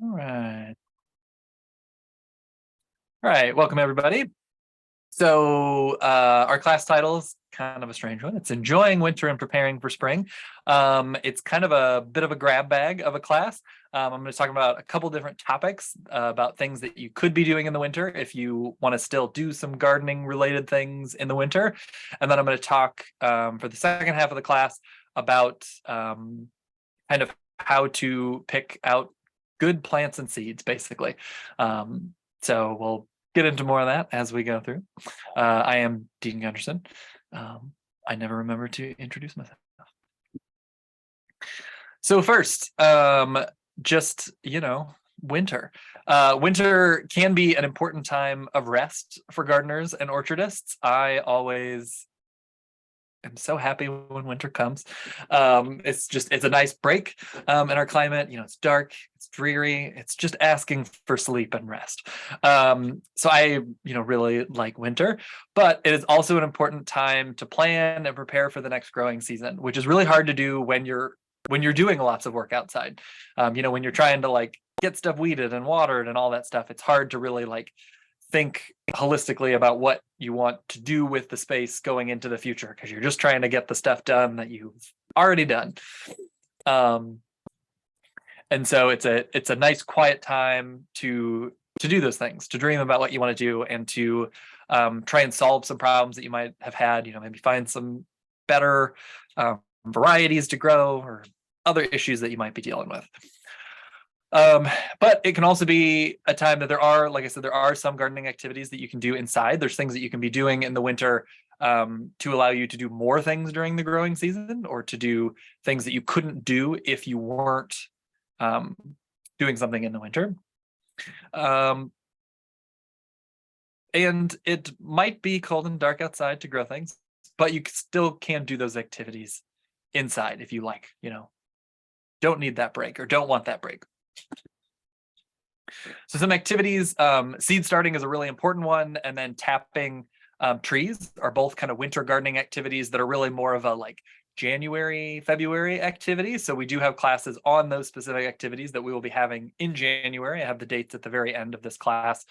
All right. All right. Welcome, everybody. So, our class title is kind of a strange one. It's Enjoying Winter and Preparing for Spring. It's kind of a bit of a grab bag of a class. I'm going to talk about a couple different topics about things that you could be doing in the winter if you want to still do some gardening related things in the winter. And then I'm going to talk for the second half of the class about kind of how to pick out good plants and seeds, basically. So we'll get into more of that as we go through. I am Dean Gunderson. I never remember to introduce myself. So first, just winter. Winter can be an important time of rest for gardeners and orchardists. I always am so happy when winter comes. It's a nice break in our climate. It's dark, it's dreary, it's just asking for sleep and rest. So I really like winter, but it is also an important time to plan and prepare for the next growing season, which is really hard to do when you're doing lots of work outside. When you're trying to like get stuff weeded and watered and all that stuff, it's hard to really like think holistically about what you want to do with the space going into the future because you're just trying to get the stuff done that you've already done. Um, and so it's a nice quiet time to do those things, to dream about what you want to do, and to try and solve some problems that you might have had. Maybe find some better varieties to grow or other issues that you might be dealing with. But it can also be a time that like I said, there are some gardening activities that you can do inside. There's things that you can be doing in the winter to allow you to do more things during the growing season, or to do things that you couldn't do if you weren't doing something in the winter. And it might be cold and dark outside to grow things, but you still can do those activities inside if you like, don't need that break or don't want that break. So some activities, seed starting is a really important one, and then tapping trees are both kind of winter gardening activities that are really more of a like January, February activity. So we do have classes on those specific activities that we will be having in January. I have the dates at the very end of this class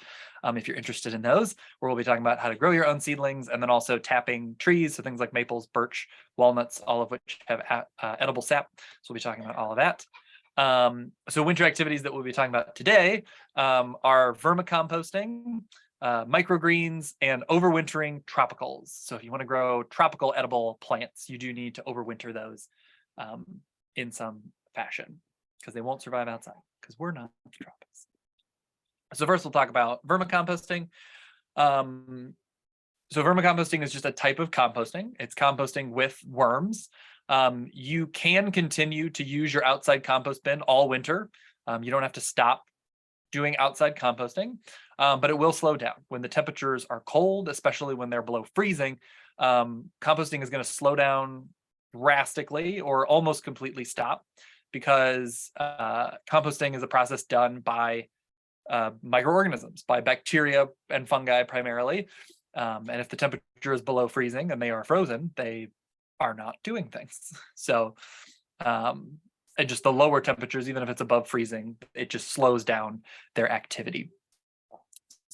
if you're interested in those, where we'll be talking about how to grow your own seedlings, and then also tapping trees, so things like maples, birch, walnuts, all of which have edible sap. So we'll be talking about all of that. So winter activities that we'll be talking about today are vermicomposting, microgreens, and overwintering tropicals. So if you want to grow tropical edible plants, you do need to overwinter those in some fashion, because they won't survive outside, because we're not in the tropics. So first we'll talk about vermicomposting. So vermicomposting is just a type of composting. It's composting with worms. You can continue to use your outside compost bin all winter. You don't have to stop doing outside composting, but it will slow down when the temperatures are cold, especially when they're below freezing. Composting is going to slow down drastically or almost completely stop, because composting is a process done by microorganisms, by bacteria and fungi primarily. And if the temperature is below freezing and they are frozen, they are not doing things. So and just the lower temperatures, even if it's above freezing, it just slows down their activity.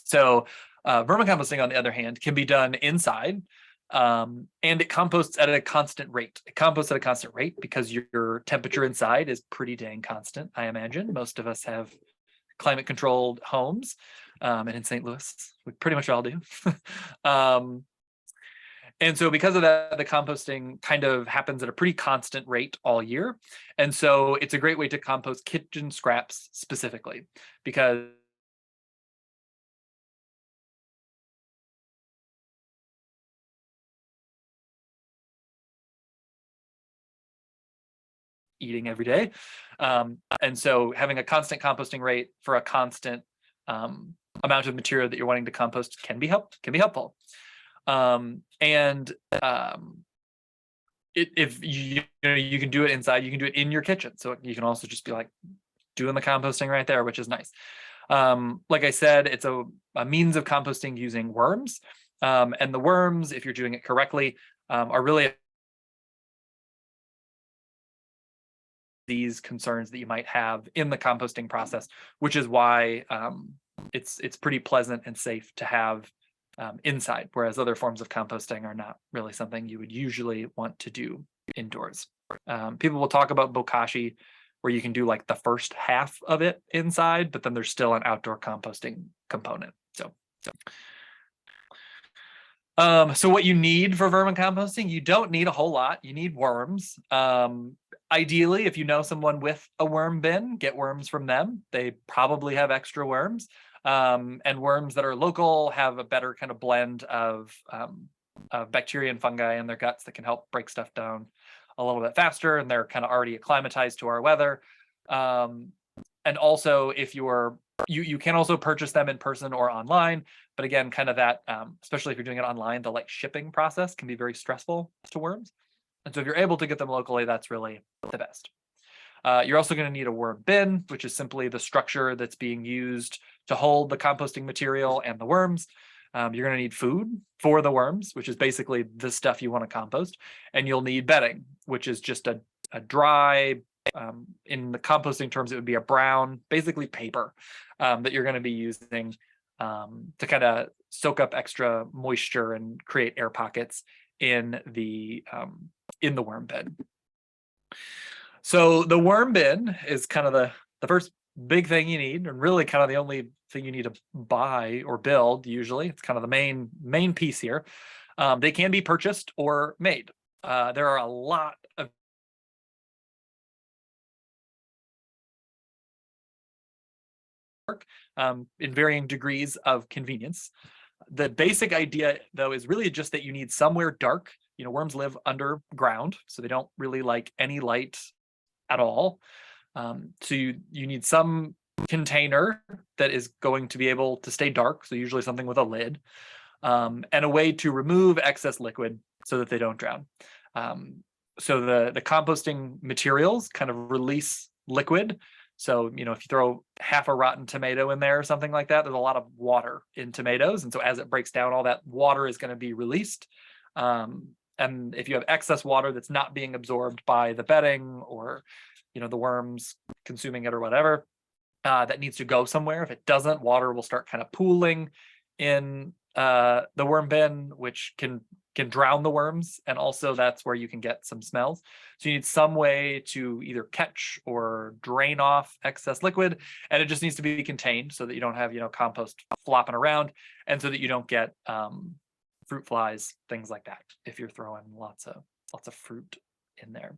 So vermicomposting, on the other hand, can be done inside, and it composts at a constant rate. It composts at a constant rate because your temperature inside is pretty dang constant, I imagine. Most of us have climate controlled homes, and in St. Louis, we pretty much all do. And so because of that, the composting kind of happens at a pretty constant rate all year. And so it's a great way to compost kitchen scraps specifically, because eating every day. And so having a constant composting rate for a constant amount of material that you're wanting to compost can be helpful. If you can do it inside, you can do it in your kitchen. So you can also just be like doing the composting right there, which is nice. Like I said, it's a means of composting using worms. And the worms, if you're doing it correctly, are really disease concerns that you might have in the composting process, which is why it's pretty pleasant and safe to have inside, whereas other forms of composting are not really something you would usually want to do indoors. People will talk about bokashi, where you can do like the first half of it inside, but then there's still an outdoor composting component. So what you need for vermicomposting, you don't need a whole lot. You need worms. Ideally, if you know someone with a worm bin, get worms from them. They probably have extra worms. And worms that are local have a better kind of blend of bacteria and fungi in their guts that can help break stuff down a little bit faster, and they're kind of already acclimatized to our weather. And also, if you can also purchase them in person or online, but again, kind of that, especially if you're doing it online, the like shipping process can be very stressful to worms. And so if you're able to get them locally, that's really the best. You're also going to need a worm bin, which is simply the structure that's being used to hold the composting material and the worms. You're going to need food for the worms, which is basically the stuff you want to compost. And you'll need bedding, which is just a dry, in the composting terms, it would be a brown, basically paper that you're going to be using to kind of soak up extra moisture and create air pockets in the worm bed. So the worm bin is kind of the first big thing you need, and really kind of the only thing you need to buy or build. Usually, it's kind of the main piece here. They can be purchased or made. There are a lot of work in varying degrees of convenience. The basic idea, though, is really just that you need somewhere dark. You know, worms live underground, so they don't really like any light at all. So you need some container that is going to be able to stay dark, so usually something with a lid, and a way to remove excess liquid so that they don't drown. So the composting materials kind of release liquid. So, you know, if you throw half a rotten tomato in there or something like that, there's a lot of water in tomatoes. And so as it breaks down, all that water is going to be released. And if you have excess water that's not being absorbed by the bedding or, you know, the worms consuming it or whatever, that needs to go somewhere. If it doesn't, water will start kind of pooling in the worm bin, which can drown the worms. And also that's where you can get some smells. So you need some way to either catch or drain off excess liquid. And it just needs to be contained so that you don't have, you know, compost flopping around, and so that you don't get fruit flies, things like that, if you're throwing lots of fruit in there.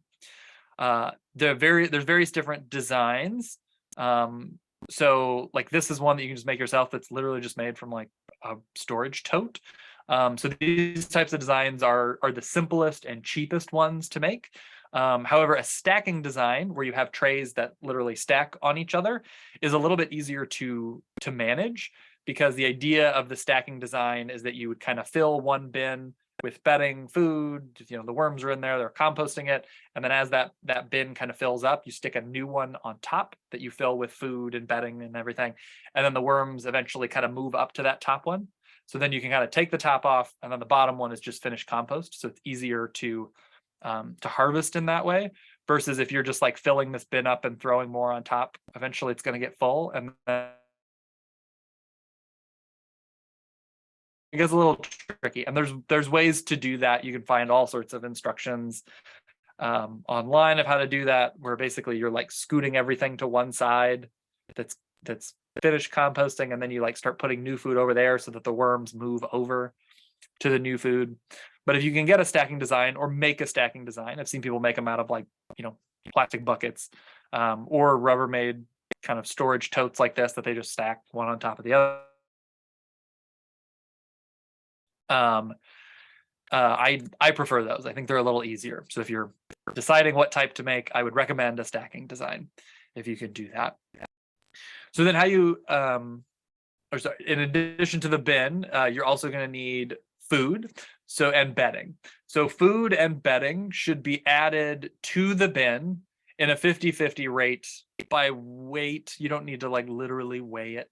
There's various different designs. So like this is one that you can just make yourself, that's literally just made from like a storage tote. So these types of designs are the simplest and cheapest ones to make. However, a stacking design where you have trays that literally stack on each other is a little bit easier to manage, because the idea of the stacking design is that you would kind of fill one bin with bedding, food, you know, the worms are in there, they're composting it. And then as that bin kind of fills up, you stick a new one on top that you fill with food and bedding and everything. And then the worms eventually kind of move up to that top one. So then you can kind of take the top off, and then the bottom one is just finished compost. So it's easier to harvest in that way, versus if you're just like filling this bin up and throwing more on top, eventually it's going to get full. And then it gets a little tricky, and there's ways to do that. You can find all sorts of instructions online of how to do that, where basically you're like scooting everything to one side that's finished composting, and then you like start putting new food over there so that the worms move over to the new food. But if you can get a stacking design or make a stacking design, I've seen people make them out of like, you know, plastic buckets or Rubbermaid kind of storage totes like this that they just stack one on top of the other. I prefer those. I think they're a little easier. So if you're deciding what type to make, I would recommend a stacking design if you could do that. So then how you, in addition to the bin, you're also going to need food, and bedding. So food and bedding should be added to the bin in a 50-50 rate by weight. You don't need to like literally weigh it.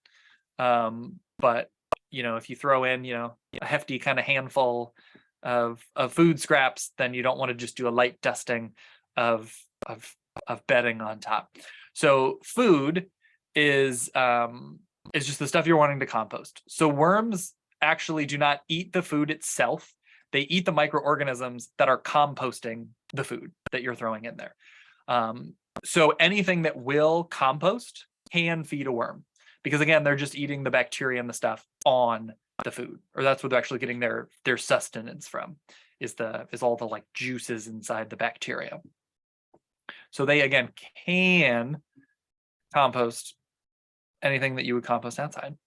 But, you know, if you throw in, you know, a hefty kind of handful of food scraps, then you don't want to just do a light dusting of bedding on top. So food is just the stuff you're wanting to compost. So worms actually do not eat the food itself. They eat the microorganisms that are composting the food that you're throwing in there. So anything that will compost can feed a worm, because again, they're just eating the bacteria and the stuff on the food, or that's what they're actually getting their sustenance from, is all the like juices inside the bacteria. So they again can compost anything that you would compost outside.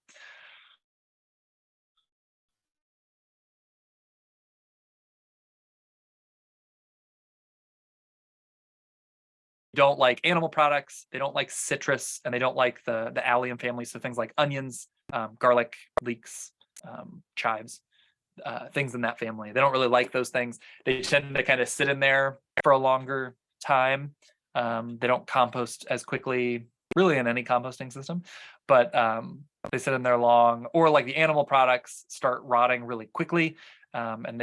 Don't like animal products, they don't like citrus, and they don't like the allium family, so things like onions, garlic, leeks, chives, things in that family. They don't really like those things. They tend to kind of sit in there for a longer time. They don't compost as quickly, really, in any composting system, but they sit in there long. Or like the animal products start rotting really quickly, and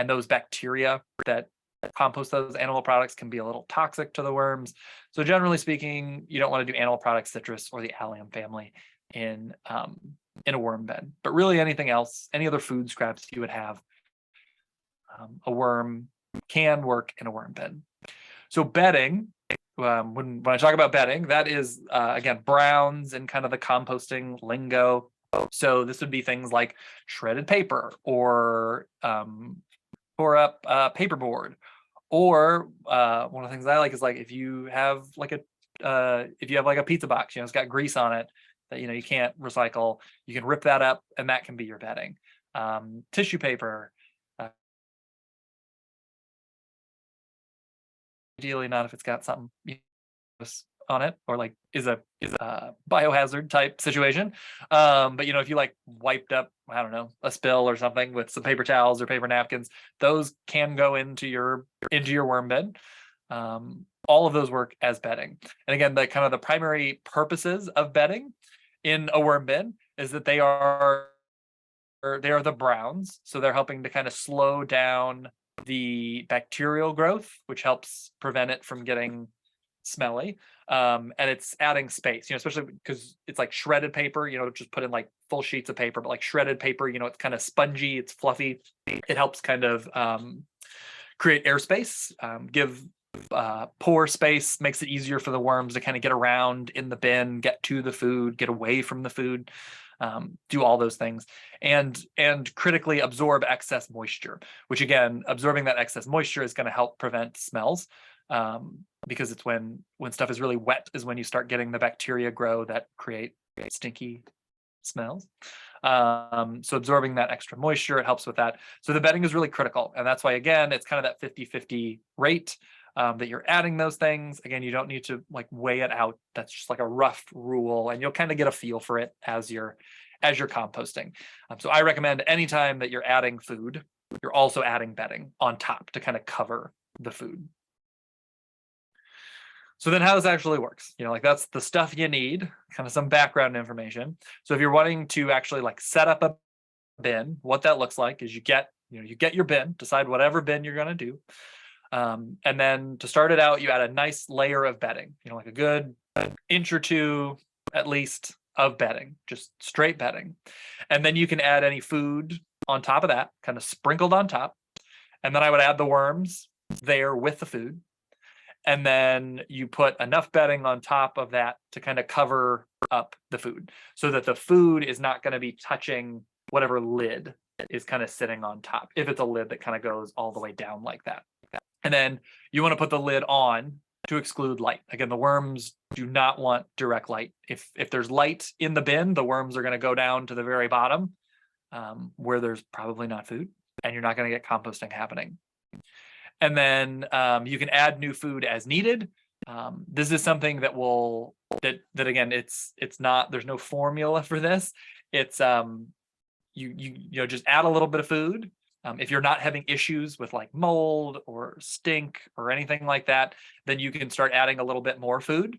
those bacteria that compost those animal products can be a little toxic to the worms. So generally speaking, you don't want to do animal products, citrus, or the allium family in a worm bed. But really anything else, any other food scraps you would have, a worm can work in a worm bed. So bedding, when I talk about bedding, that is again browns and kind of the composting lingo. So this would be things like shredded paper, or tore up paperboard, or one of the things I like is like if you have like a pizza box, it's got grease on it that you can't recycle, you can rip that up, and that can be your bedding. Tissue paper, ideally not if it's got something on it, or like is a biohazard type situation. But if you like wiped up, I don't know, a spill or something with some paper towels or paper napkins, those can go into your worm bed. All of those work as bedding. And again, the primary purposes of bedding in a worm bed is that they are the browns, so they're helping to kind of slow down the bacterial growth, which helps prevent it from getting smelly. And it's adding space, especially because it's like shredded paper, just put in like full sheets of paper, but like shredded paper, it's kind of spongy, it's fluffy. It helps kind of create airspace, give pore space, makes it easier for the worms to kind of get around in the bin, get to the food, get away from the food, do all those things, and critically absorb excess moisture, which again, absorbing that excess moisture is going to help prevent smells. Because it's when stuff is really wet is when you start getting the bacteria grow that create stinky smells. So absorbing that extra moisture, it helps with that. So the bedding is really critical, and that's why again it's kind of that 50-50 rate that you're adding those things. Again, you don't need to like weigh it out. That's just like a rough rule, and you'll kind of get a feel for it as you're composting. So I recommend anytime that you're adding food, you're also adding bedding on top to kind of cover the food. So then how this actually works, like that's the stuff you need, kind of some background information. So if you're wanting to actually like set up a bin, what that looks like is you get your bin, decide whatever bin you're going to do. And then to start it out, you add a nice layer of bedding, like a good inch or two at least of bedding, just straight bedding. And then you can add any food on top of that, kind of sprinkled on top. And then I would add the worms there with the food. And then you put enough bedding on top of that to kind of cover up the food, so that the food is not going to be touching whatever lid is kind of sitting on top, if it's a lid that kind of goes all the way down like that. And then you want to put the lid on to exclude light. Again, the worms do not want direct light. If there's light in the bin, the worms are going to go down to the very bottom, where there's probably not food, and you're not going to get composting happening. And then you can add new food as needed. This is something that again, it's not, there's no formula for this. It's you just add a little bit of food. If you're not having issues with like mold or stink or anything like that, then you can start adding a little bit more food.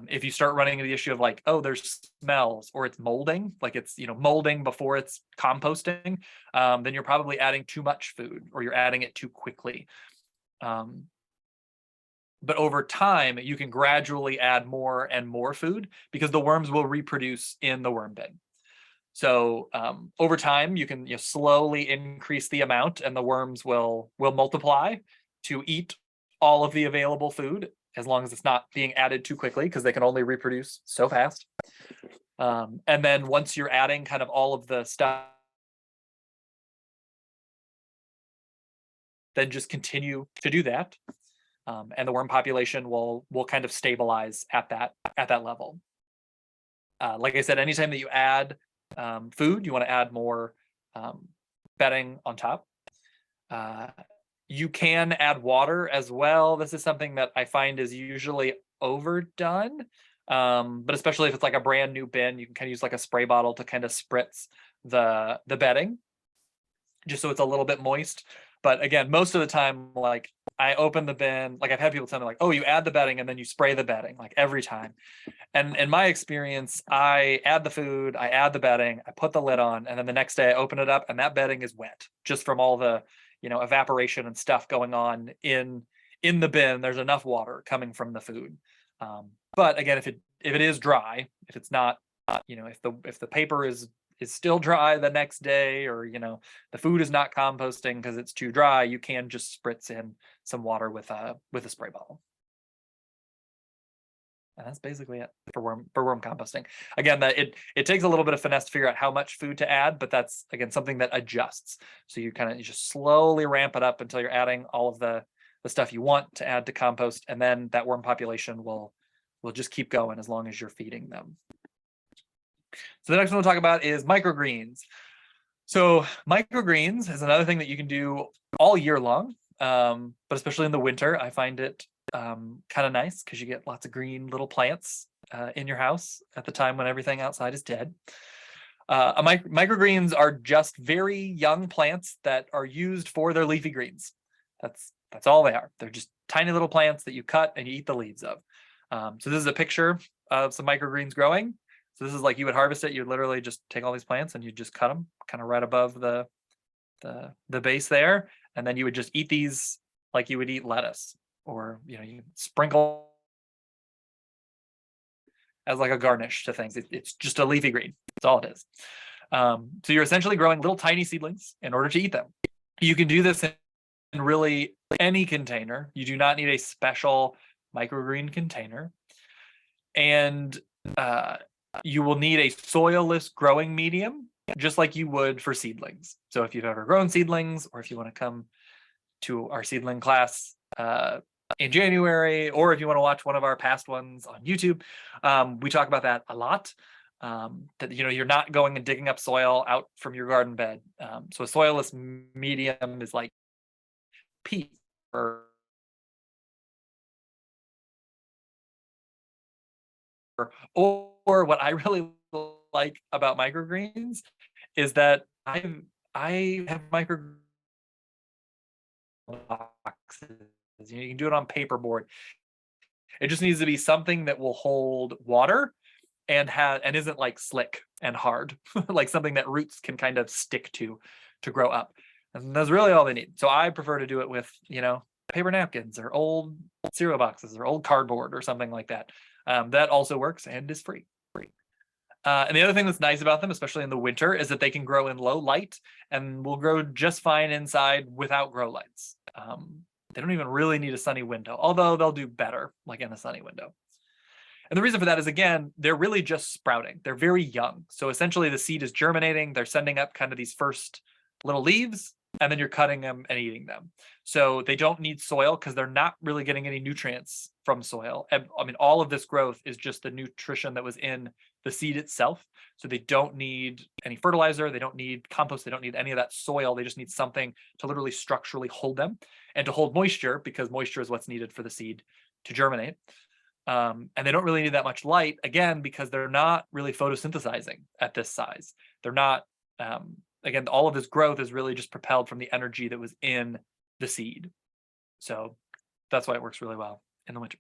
If you start running into the issue of like, oh, there's smells, or it's molding, like it's molding before it's composting, then you're probably adding too much food, or you're adding it too quickly. But over time, you can gradually add more and more food because the worms will reproduce in the worm bin. So over time, you can slowly increase the amount, and the worms will multiply to eat all of the available food, as long as it's not being added too quickly, because they can only reproduce so fast. And then once you're adding kind of all of the stuff, then just continue to do that, and the worm population will kind of stabilize at that level. Like I said, anytime that you add food, you want to add more bedding on top. You can add water as well. This is something that I find is usually overdone, but especially if it's like a brand new bin, you can kind of use like a spray bottle to kind of spritz the bedding, just so it's a little bit moist. But again, most of the time, like I open the bin, like I've had people tell me like, oh, you add the bedding and then you spray the bedding, like every time. And in my experience, I add the food, I add the bedding, I put the lid on, and then the next day I open it up and that bedding is wet just from all the, evaporation and stuff going on in the bin. There's enough water coming from the food. But again, if it is dry, if it's not, if the paper is still dry the next day, or the food is not composting because it's too dry, you can just spritz in some water with a spray bottle. And that's basically it for worm composting. Again, it takes a little bit of finesse to figure out how much food to add, but that's again something that adjusts. So you just slowly ramp it up until you're adding all of the stuff you want to add to compost, and then that worm population will just keep going as long as you're feeding them. So the next one we'll talk about is microgreens. So microgreens is another thing that you can do all year long, but especially in the winter, I find it kind of nice because you get lots of green little plants in your house at the time when everything outside is dead. Microgreens are just very young plants that are used for their leafy greens. That's all they are. They're just tiny little plants that you cut and you eat the leaves of. So this is a picture of some microgreens growing. So this is like you would harvest it. You would literally just take all these plants and you just cut them kind of right above the base there, and then you would just eat these like you would eat lettuce, or you sprinkle as like a garnish to things. It's just a leafy green. That's all it is. So you're essentially growing little tiny seedlings in order to eat them. You can do this in really any container. You do not need a special microgreen container, and you will need a soilless growing medium, just like you would for seedlings. So if you've ever grown seedlings, or if you want to come to our seedling class in January, or if you want to watch one of our past ones on YouTube, we talk about that a lot. That you're not going and digging up soil out from your garden bed. So a soilless medium is like peat or what I really like about microgreens is that I have micro boxes. You can do it on paperboard. It just needs to be something that will hold water and isn't like slick and hard, like something that roots can kind of stick to grow up. And that's really all they need. So I prefer to do it with, paper napkins or old cereal boxes or old cardboard or something like that. That also works and is free. And the other thing that's nice about them, especially in the winter, is that they can grow in low light and will grow just fine inside without grow lights. They don't even really need a sunny window, although they'll do better like in a sunny window. And the reason for that is, again, they're really just sprouting. They're very young. So essentially the seed is germinating. They're sending up kind of these first little leaves, and then you're cutting them and eating them. So they don't need soil because they're not really getting any nutrients from soil. And I mean, all of this growth is just the nutrition that was in the seed itself. So they don't need any fertilizer. They don't need compost. They don't need any of that soil. They just need something to literally structurally hold them and to hold moisture, because moisture is what's needed for the seed to germinate. And they don't really need that much light, again, because they're not really photosynthesizing at this size. They're not, again, all of this growth is really just propelled from the energy that was in the seed. So that's why it works really well in the winter.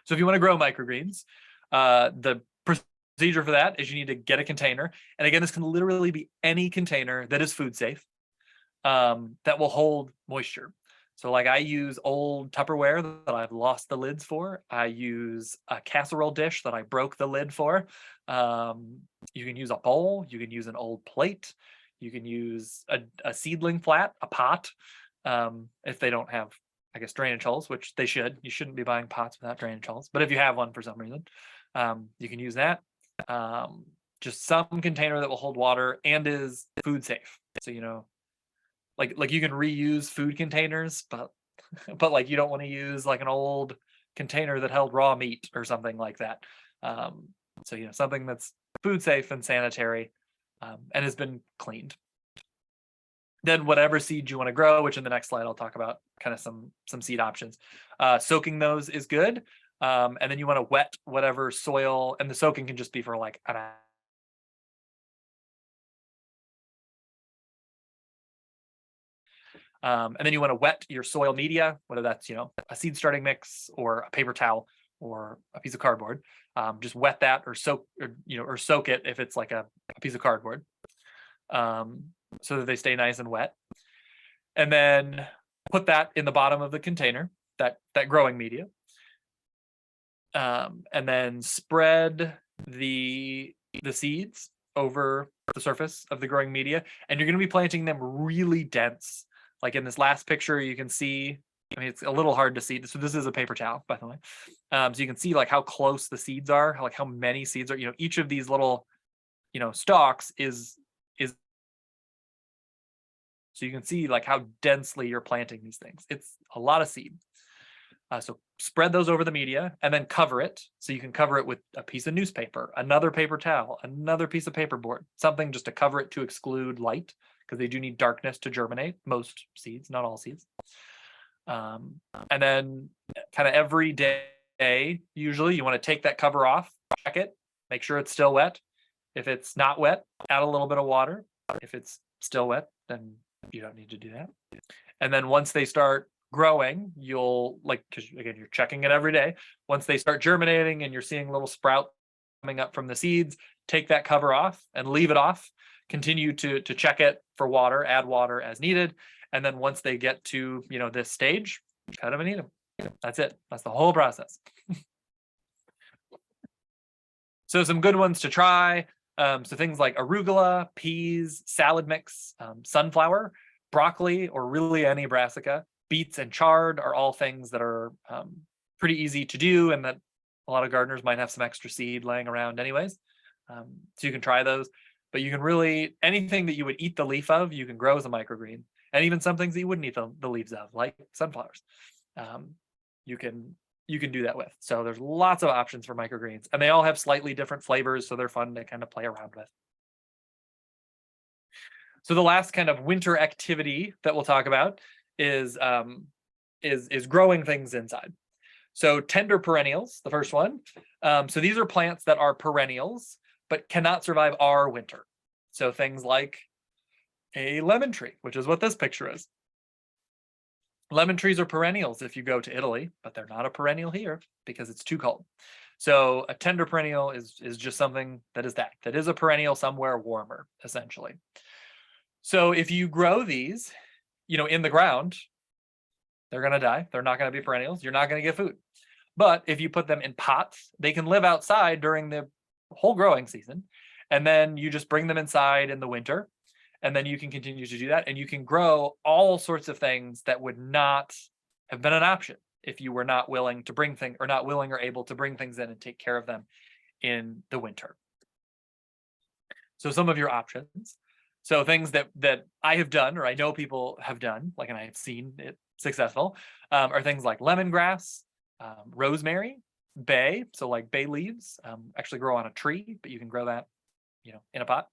So if you want to grow microgreens, the procedure for that is you need to get a container. And again, this can literally be any container that is food safe, that will hold moisture. So like I use old Tupperware that I've lost the lids for. I use a casserole dish that I broke the lid for. You can use a bowl. You can use an old plate. You can use a seedling flat, a pot, if they don't have, I guess, drainage holes, which they should. You shouldn't be buying pots without drainage holes. But if you have one for some reason, you can use that. Just some container that will hold water and is food safe. So, like you can reuse food containers, but like you don't want to use like an old container that held raw meat or something like that. So something that's food safe and sanitary, and has been cleaned. Then whatever seed you want to grow, which in the next slide I'll talk about kind of some seed options. Soaking those is good, and then you want to wet whatever soil, and the soaking can just be for like an hour. And then you want to wet your soil media, whether that's a seed starting mix or a paper towel or a piece of cardboard. Just wet that or soak it if it's like a piece of cardboard, so that they stay nice and wet. And then put that in the bottom of the container, that growing media, and then spread the seeds over the surface of the growing media, and you're going to be planting them really dense. Like in this last picture, you can see, I mean, it's a little hard to see. So this is a paper towel, by the way. So you can see like how close the seeds are, like how many seeds are, each of these little, stalks is, so you can see like how densely you're planting these things. It's a lot of seed. So spread those over the media and then cover it. So you can cover it with a piece of newspaper, another paper towel, another piece of paperboard, something just to cover it to exclude light, because they do need darkness to germinate. Most seeds, not all seeds. And then kind of every day, usually you want to take that cover off, check it, make sure it's still wet. If it's not wet, add a little bit of water. If it's still wet, then you don't need to do that. And then once they start growing, because again, you're checking it every day. Once they start germinating and you're seeing little sprout coming up from the seeds, take that cover off and leave it off. Continue to check it for water, add water as needed. And then once they get to, this stage, cut them and eat them. That's it. That's the whole process. So some good ones to try. So things like arugula, peas, salad mix, sunflower, broccoli, or really any brassica, beets and chard are all things that are pretty easy to do, and that a lot of gardeners might have some extra seed laying around anyways. So you can try those, but you can really, anything that you would eat the leaf of, you can grow as a microgreen, and even some things that you wouldn't eat the leaves of, like sunflowers. You can do that with. So there's lots of options for microgreens, and they all have slightly different flavors, so they're fun to kind of play around with. So the last kind of winter activity that we'll talk about is growing things inside. So tender perennials, the first one. So these are plants that are perennials, but cannot survive our winter. So things like a lemon tree, which is what this picture is. Lemon trees are perennials if you go to Italy, but they're not a perennial here because it's too cold. So a tender perennial is just something that is a perennial somewhere warmer, essentially. So if you grow these, in the ground, they're going to die. They're not going to be perennials. You're not going to get food. But if you put them in pots, they can live outside during the whole growing season. And then you just bring them inside in the winter. And then you can continue to do that. And you can grow all sorts of things that would not have been an option if you were not willing to bring things, or not willing or able to bring things in and take care of them in the winter. So some of your options. So things that I have done, or I know people have done, and I have seen it successful, are things like lemongrass, rosemary, bay. So like bay leaves actually grow on a tree, but you can grow that, in a pot.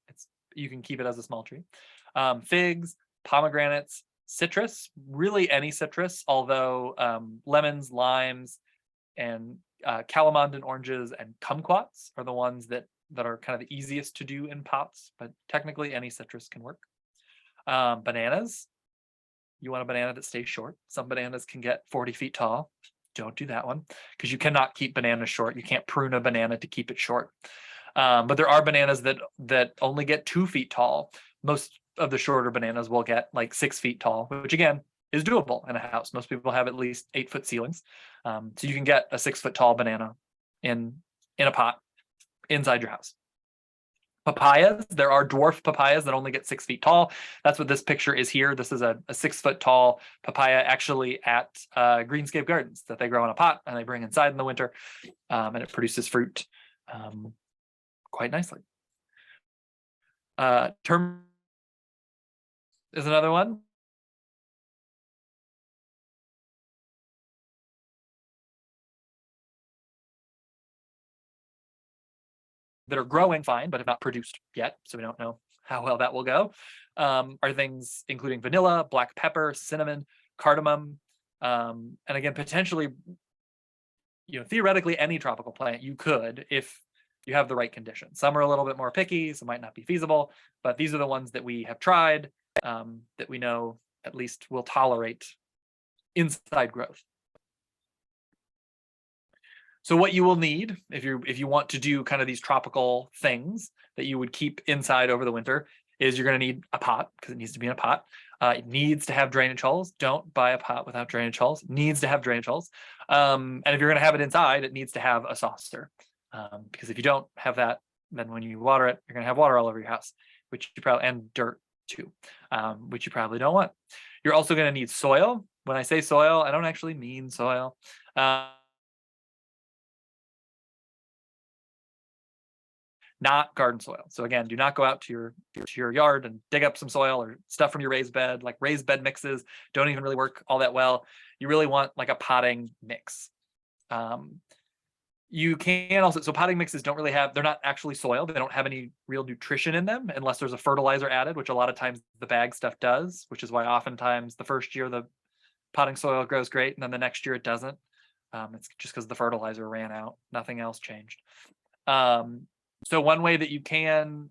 You can keep it as a small tree. Figs, pomegranates, citrus, really any citrus, although lemons, limes, and calamondin oranges and kumquats are the ones that are kind of the easiest to do in pots, but technically any citrus can work. Bananas, you want a banana that stays short. Some bananas can get 40 feet tall. Don't do that one, because you cannot keep bananas short. You can't prune a banana to keep it short. But there are bananas that only get 2 feet tall. Most of the shorter bananas will get like 6 feet tall, which again is doable in a house. Most people have at least 8-foot ceilings. So you can get a 6-foot tall banana in a pot inside your house. Papayas, there are dwarf papayas that only get 6 feet tall. That's what this picture is here. This is a 6-foot tall papaya actually at Greenscape Gardens that they grow in a pot and they bring inside in the winter, and it produces fruit quite nicely. Term is another one. That are growing fine, but have not produced yet, so we don't know how well that will go, are things including vanilla, black pepper, cinnamon, cardamom, and again, potentially, theoretically, any tropical plant you could if you have the right conditions. Some are a little bit more picky, so might not be feasible, but these are the ones that we have tried that we know at least will tolerate inside growth. So what you will need if you want to do kind of these tropical things that you would keep inside over the winter is you're going to need a pot, because it needs to be in a pot. It needs to have drainage holes. Don't buy a pot without drainage holes. It needs to have drainage holes. And if you're going to have it inside, it needs to have a saucer. Because if you don't have that, then when you water it, you're going to have water all over your house, which you probably, and dirt too, which you probably don't want. You're also going to need soil. When I say soil, I don't actually mean soil. Not garden soil. So again, do not go out to your yard and dig up some soil or stuff from your raised bed. Like raised bed mixes don't even really work all that well. You really want like a potting mix. You can also, so potting mixes don't really have, they're not actually soil. They don't have any real nutrition in them unless there's a fertilizer added, which a lot of times the bag stuff does, which is why oftentimes the first year the potting soil grows great and then the next year it doesn't. It's just because the fertilizer ran out. Nothing else changed. So one way that you can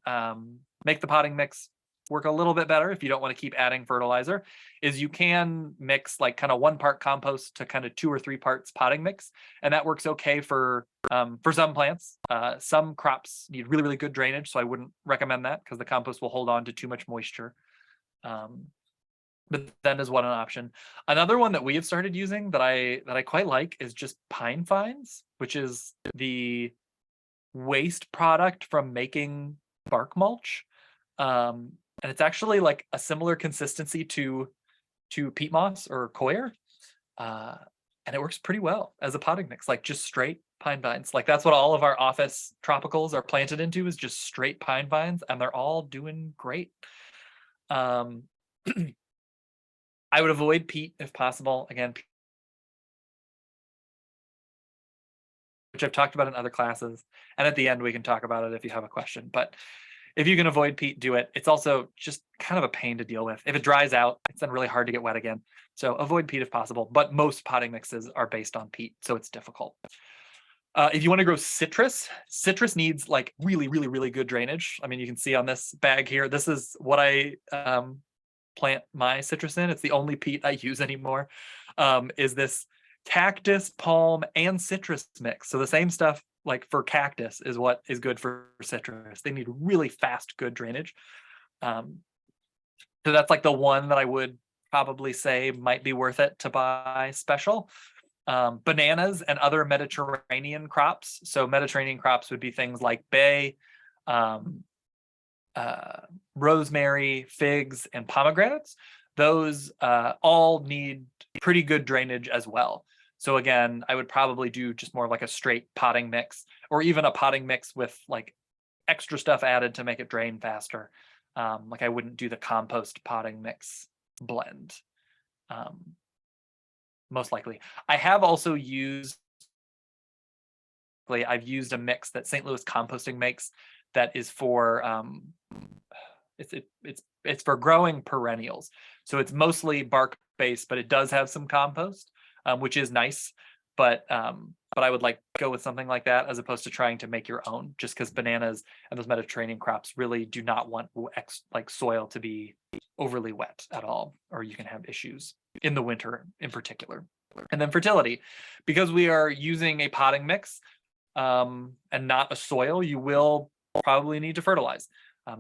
make the potting mix work a little bit better if you don't want to keep adding fertilizer is you can mix like kind of 1 part compost to kind of 2 or 3 parts potting mix. And that works okay for some plants. Some crops need really, really good drainage. So I wouldn't recommend that because the compost will hold on to too much moisture. But that is one option. Another one that we have started using that I quite like is just pine fines, which is the waste product from making bark mulch. And it's actually like a similar consistency to peat moss or coir. And it works pretty well as a potting mix, like just straight pine vines. Like that's what all of our office tropicals are planted into is just straight pine vines, and they're all doing great. I would avoid peat if possible. Again, which I've talked about in other classes. And at the end, we can talk about it if you have a question. But if you can avoid peat, do it. It's also just kind of a pain to deal with. If it dries out, it's then really hard to get wet again. So avoid peat if possible. But most potting mixes are based on peat, so it's difficult. If you want to grow citrus needs like really, really, really good drainage. I mean, you can see on this bag here, this is what I plant my citrus in. It's the only peat I use anymore, is this cactus, palm, and citrus mix. So the same stuff like for cactus is what is good for citrus. They need really fast, good drainage. So that's like the one that I would probably say might be worth it to buy special. Bananas and other Mediterranean crops. So Mediterranean crops would be things like bay, rosemary, figs, and pomegranates. Those all need pretty good drainage as well. So again, I would probably do just more like a straight potting mix, or even a potting mix with like extra stuff added to make it drain faster. Like I wouldn't do the compost potting mix blend. Most likely. I have also used, I've used a mix that St. Louis Composting makes that is for it's for growing perennials. So it's mostly bark based, but it does have some compost, which is nice. But I would like go with something like that as opposed to trying to make your own, just because bananas and those Mediterranean crops really do not want like soil to be overly wet at all, or you can have issues in the winter in particular. And then fertility, because we are using a potting mix and not a soil, you will probably need to fertilize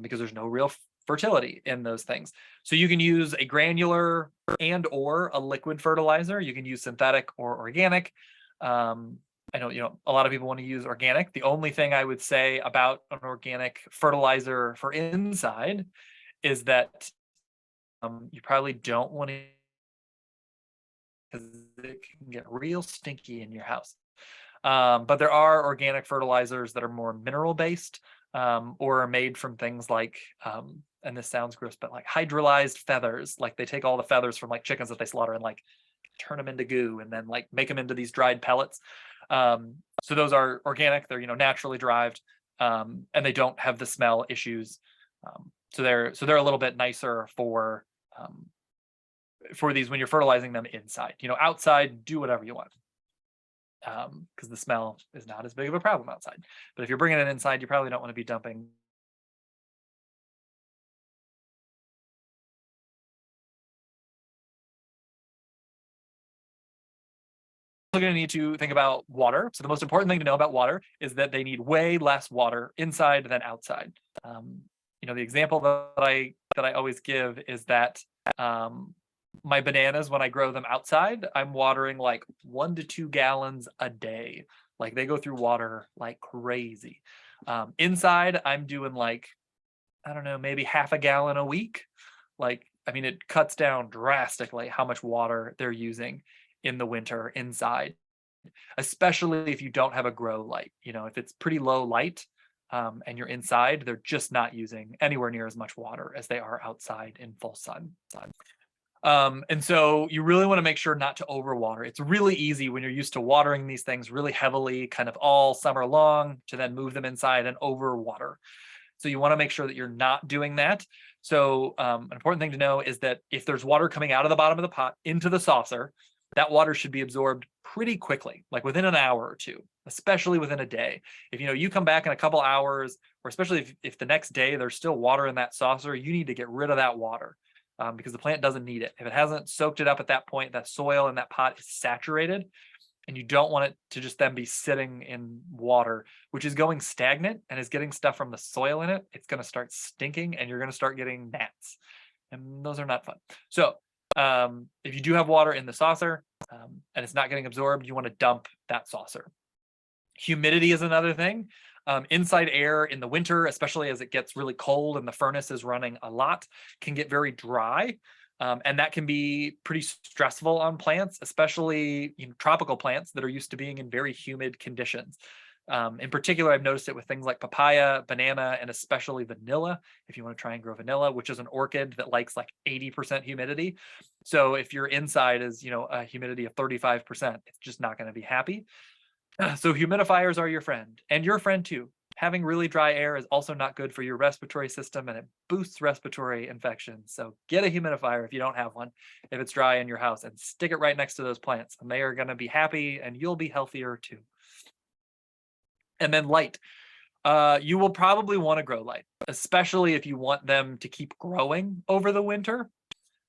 because there's no real fertility in those things. So you can use a granular and or a liquid fertilizer. You can use synthetic or organic. I know, a lot of people want to use organic. The only thing I would say about an organic fertilizer for inside is that you probably don't want to, because it can get real stinky in your house. But there are organic fertilizers that are more mineral based, or are made from things like, and this sounds gross, but like hydrolyzed feathers. Like they take all the feathers from like chickens that they slaughter and like turn them into goo and then like make them into these dried pellets. So those are organic. They're naturally derived, and they don't have the smell issues. So they're a little bit nicer for these when you're fertilizing them inside. Outside, do whatever you want, because the smell is not as big of a problem outside. But if you're bringing it inside, you probably don't want to be dumping. You're going to need to think about water. So the most important thing to know about water is that they need way less water inside than outside. The example that I always give is that my bananas, when I grow them outside, I'm watering like 1 to 2 gallons a day. Like they go through water like crazy. Inside, I'm doing like, I don't know, maybe half a gallon a week. Like, I mean, it cuts down drastically how much water they're using in the winter inside, especially if you don't have a grow light. If it's pretty low light, and you're inside, they're just not using anywhere near as much water as they are outside in full sun. And so you really want to make sure not to overwater. It's really easy when you're used to watering these things really heavily, kind of all summer long, to then move them inside and overwater. So you want to make sure that you're not doing that. So an important thing to know is that if there's water coming out of the bottom of the pot into the saucer, that water should be absorbed pretty quickly, like within an hour or two, especially within a day. If you come back in a couple hours, or especially if the next day there's still water in that saucer, you need to get rid of that water, because the plant doesn't need it. If it hasn't soaked it up at that point, that soil in that pot is saturated, and you don't want it to just then be sitting in water, which is going stagnant and is getting stuff from the soil in it. It's going to start stinking and you're going to start getting gnats, and those are not fun. So if you do have water in the saucer, and it's not getting absorbed, you want to dump that saucer. Humidity is another thing. Inside air in the winter, especially as it gets really cold and the furnace is running a lot, can get very dry. And that can be pretty stressful on plants, especially tropical plants that are used to being in very humid conditions. In particular, I've noticed it with things like papaya, banana, and especially vanilla. If you want to try and grow vanilla, which is an orchid that likes like 80% humidity. So if your inside is, a humidity of 35%, it's just not going to be happy. So humidifiers are your friend, and your friend too. Having really dry air is also not good for your respiratory system, and it boosts respiratory infections. So get a humidifier if you don't have one, if it's dry in your house, and stick it right next to those plants, and they are going to be happy and you'll be healthier too. And then light. You will probably want to grow light, especially if you want them to keep growing over the winter.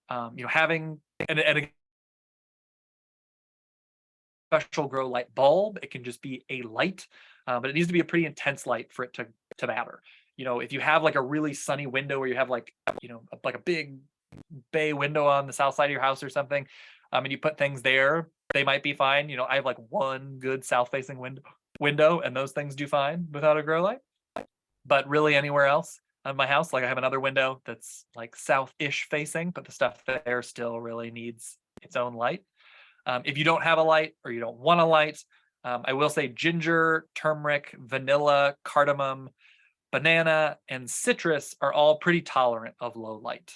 Having a special grow light bulb, it can just be a light, but it needs to be a pretty intense light for it to matter. If you have like a really sunny window where you have like a big bay window on the south side of your house or something, and you put things there, they might be fine. I have like one good south facing window, and those things do fine without a grow light. But really anywhere else on my house, like I have another window that's like south-ish facing, but the stuff there still really needs its own light. If you don't have a light or you don't want a light, I will say ginger, turmeric, vanilla, cardamom, banana, and citrus are all pretty tolerant of low light.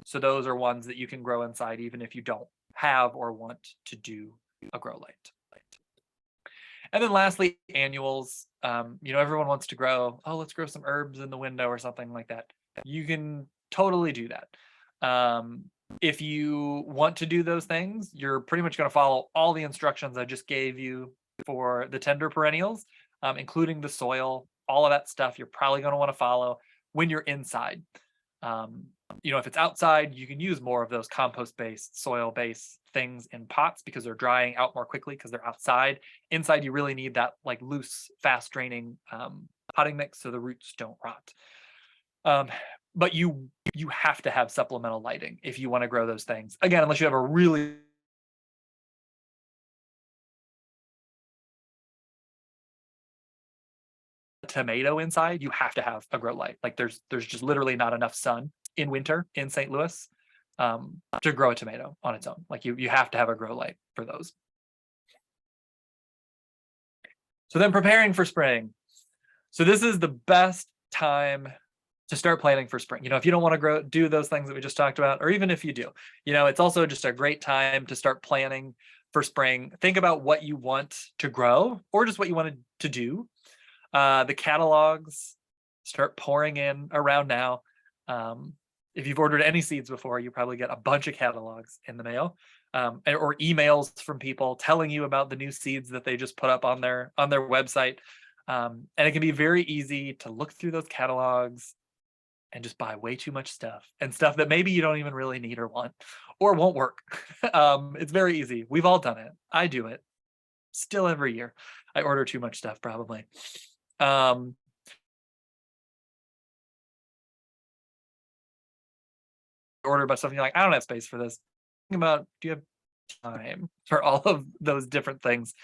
So those are ones that you can grow inside even if you don't have or want to do a grow light. And then lastly, annuals. Everyone wants to grow, let's grow some herbs in the window or something like that. You can totally do that. If you want to do those things, you're pretty much going to follow all the instructions I just gave you for the tender perennials, including the soil, all of that stuff you're probably going to want to follow when you're inside. If it's outside, you can use more of those compost-based, soil-based things in pots because they're drying out more quickly because they're outside. Inside, you really need that like loose, fast-draining potting mix so the roots don't rot. but you have to have supplemental lighting if you want to grow those things. Again, unless you have a really tomato inside, you have to have a grow light. Like there's just literally not enough sun in winter in St. Louis to grow a tomato on its own. Like you have to have a grow light for those. So then preparing for spring. So this is the best time to start planning for spring. If you don't want to do those things that we just talked about, or even if you do, it's also just a great time to start planning for spring. Think about what you want to grow or just what you wanted to do. The catalogs start pouring in around now. If you've ordered any seeds before, you probably get a bunch of catalogs in the mail, or emails from people telling you about the new seeds that they just put up on their website. And it can be very easy to look through those catalogs and just buy way too much stuff, and stuff that maybe you don't even really need or want or won't work. It's very easy. We've all done it. I do it still every year. I order too much stuff probably. Order about something like, I don't have space for this. Think about, do you have time for all of those different things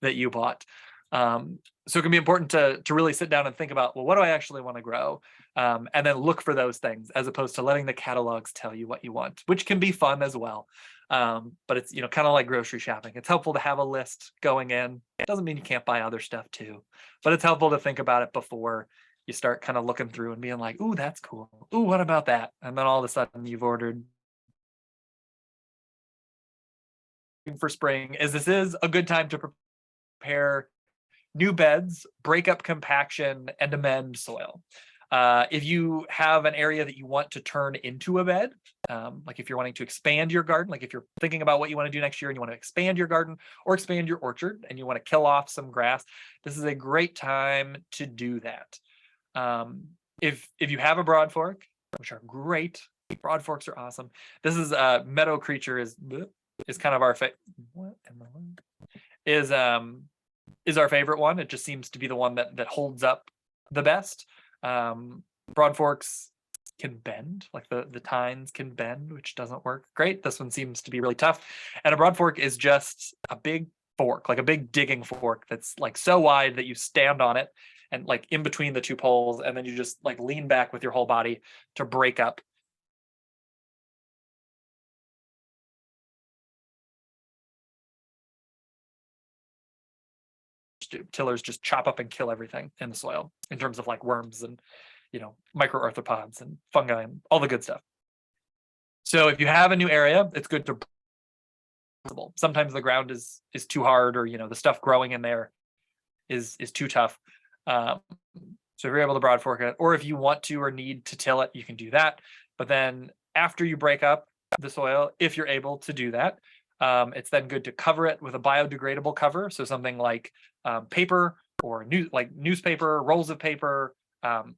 that you bought? So it can be important to really sit down and think about, well, what do I actually want to grow? And then look for those things as opposed to letting the catalogs tell you what you want, which can be fun as well. But it's, kind of like grocery shopping. It's helpful to have a list going in. It doesn't mean you can't buy other stuff too, but it's helpful to think about it before you start kind of looking through and being like, ooh, that's cool. Ooh, what about that? And then all of a sudden you've ordered for spring. This is a good time to prepare new beds, break up compaction, and amend soil. If you have an area that you want to turn into a bed, like if you're wanting to expand your garden, like if you're thinking about what you want to do next year and you want to expand your garden or expand your orchard and you want to kill off some grass, this is a great time to do that. If you have a broad fork, which are great, broad forks are awesome. This is meadow creature is kind of our is our favorite one. It just seems to be the one that holds up the best. Broad forks can bend, like the tines can bend, which doesn't work great. This one seems to be really tough. And a broad fork is just a big fork, like a big digging fork that's like so wide that you stand on it and like in between the two poles, and then you just like lean back with your whole body to break up. Tillers just chop up and kill everything in the soil in terms of like worms and microarthropods and fungi and all the good stuff. So if you have a new area, it's good to sometimes the ground is too hard, or the stuff growing in there is too tough. So if you're able to broad fork it, or if you want to or need to till it, you can do that. But then after you break up the soil, if you're able to do that, it's then good to cover it with a biodegradable cover. So something like paper or newspaper, rolls of paper,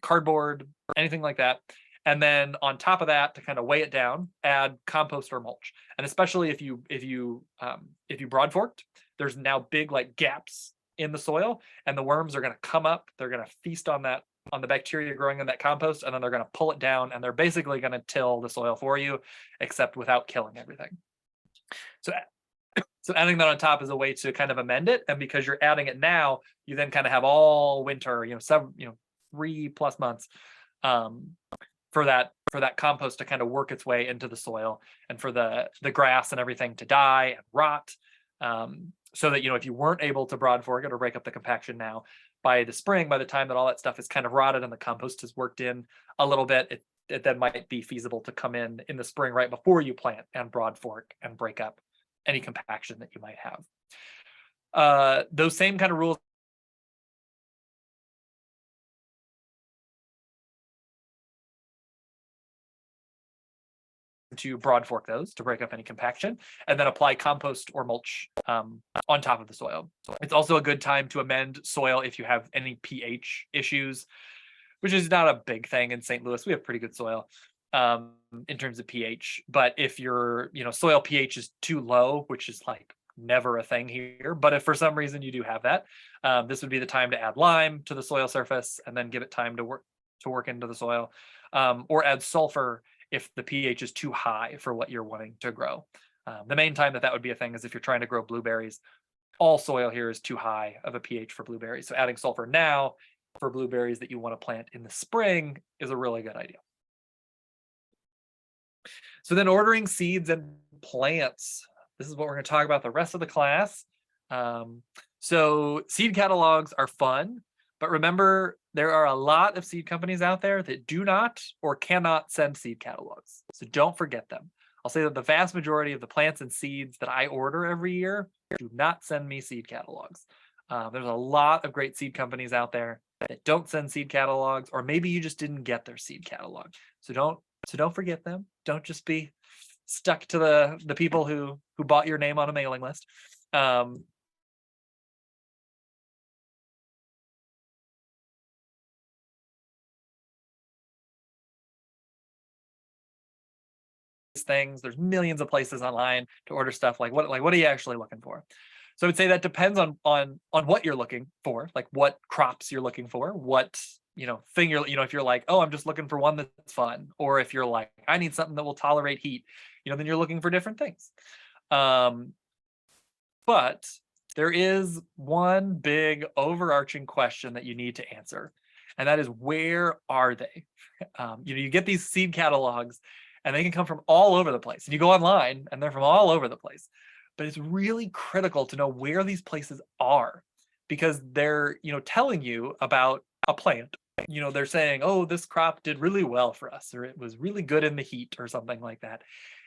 cardboard, anything like that. And then on top of that, to kind of weigh it down, add compost or mulch. And especially if you broad forked, there's now big like gaps in the soil, and the worms are going to come up. They're going to feast on the bacteria growing in that compost, and then they're going to pull it down, and they're basically going to till the soil for you, except without killing everything. So adding that on top is a way to kind of amend it. And because you're adding it now, you then kind of have all winter, 3+ months for that compost to kind of work its way into the soil, and for the grass and everything to die and rot. So that, if you weren't able to broad fork it or break up the compaction now, by the spring, by the time that all that stuff is kind of rotted and the compost has worked in a little bit, it then might be feasible to come in the spring right before you plant and broad fork and break up any compaction that you might have. Those same kind of rules to broad fork those to break up any compaction, and then apply compost or mulch on top of the soil. So it's also a good time to amend soil if you have any pH issues, which is not a big thing in St. Louis. We have pretty good soil in terms of pH, but if your soil pH is too low, which is like never a thing here, but if for some reason you do have that, this would be the time to add lime to the soil surface and then give it time to work into the soil. or add sulfur if the pH is too high for what you're wanting to grow. The main time that would be a thing is if you're trying to grow blueberries. All soil here is too high of a pH for blueberries. So adding sulfur now for blueberries that you want to plant in the spring is a really good idea. So then ordering seeds and plants. This is what we're going to talk about the rest of the class. So seed catalogs are fun, but remember there are a lot of seed companies out there that do not or cannot send seed catalogs. So don't forget them. I'll say that the vast majority of the plants and seeds that I order every year do not send me seed catalogs. There's a lot of great seed companies out there that don't send seed catalogs, or maybe you just didn't get their seed catalog. So don't forget them. Don't just be stuck to the people who bought your name on a mailing list. Things, there's millions of places online to order stuff. Like what are you actually looking for? So I would say that depends on what you're looking for, like what crops you're looking for, what thing if you're like, oh, I'm just looking for one that's fun, or if you're like, I need something that will tolerate heat, then you're looking for different things. But there is one big overarching question that you need to answer, and that is, where are they? You get these seed catalogs and they can come from all over the place, and you go online and they're from all over the place. But it's really critical to know where these places are, because they're telling you about a plant. They're saying, oh, this crop did really well for us, or it was really good in the heat, or something like that.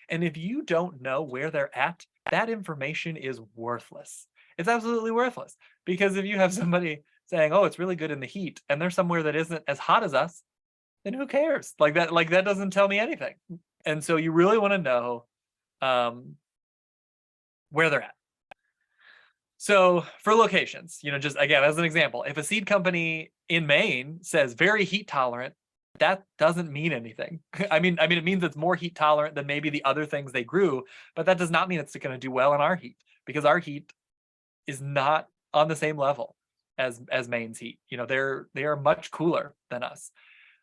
And if you don't know where they're at, that information is worthless. It's absolutely worthless, because if you have somebody saying, oh, it's really good in the heat, and they're somewhere that isn't as hot as us, then who cares? Like that doesn't tell me anything. And so you really want to know where they're at. So for locations, just again, as an example, if a seed company in Maine says very heat tolerant, that doesn't mean anything. I mean, it means it's more heat tolerant than maybe the other things they grew, but that does not mean it's going to do well in our heat, because our heat is not on the same level as Maine's heat. They are much cooler than us.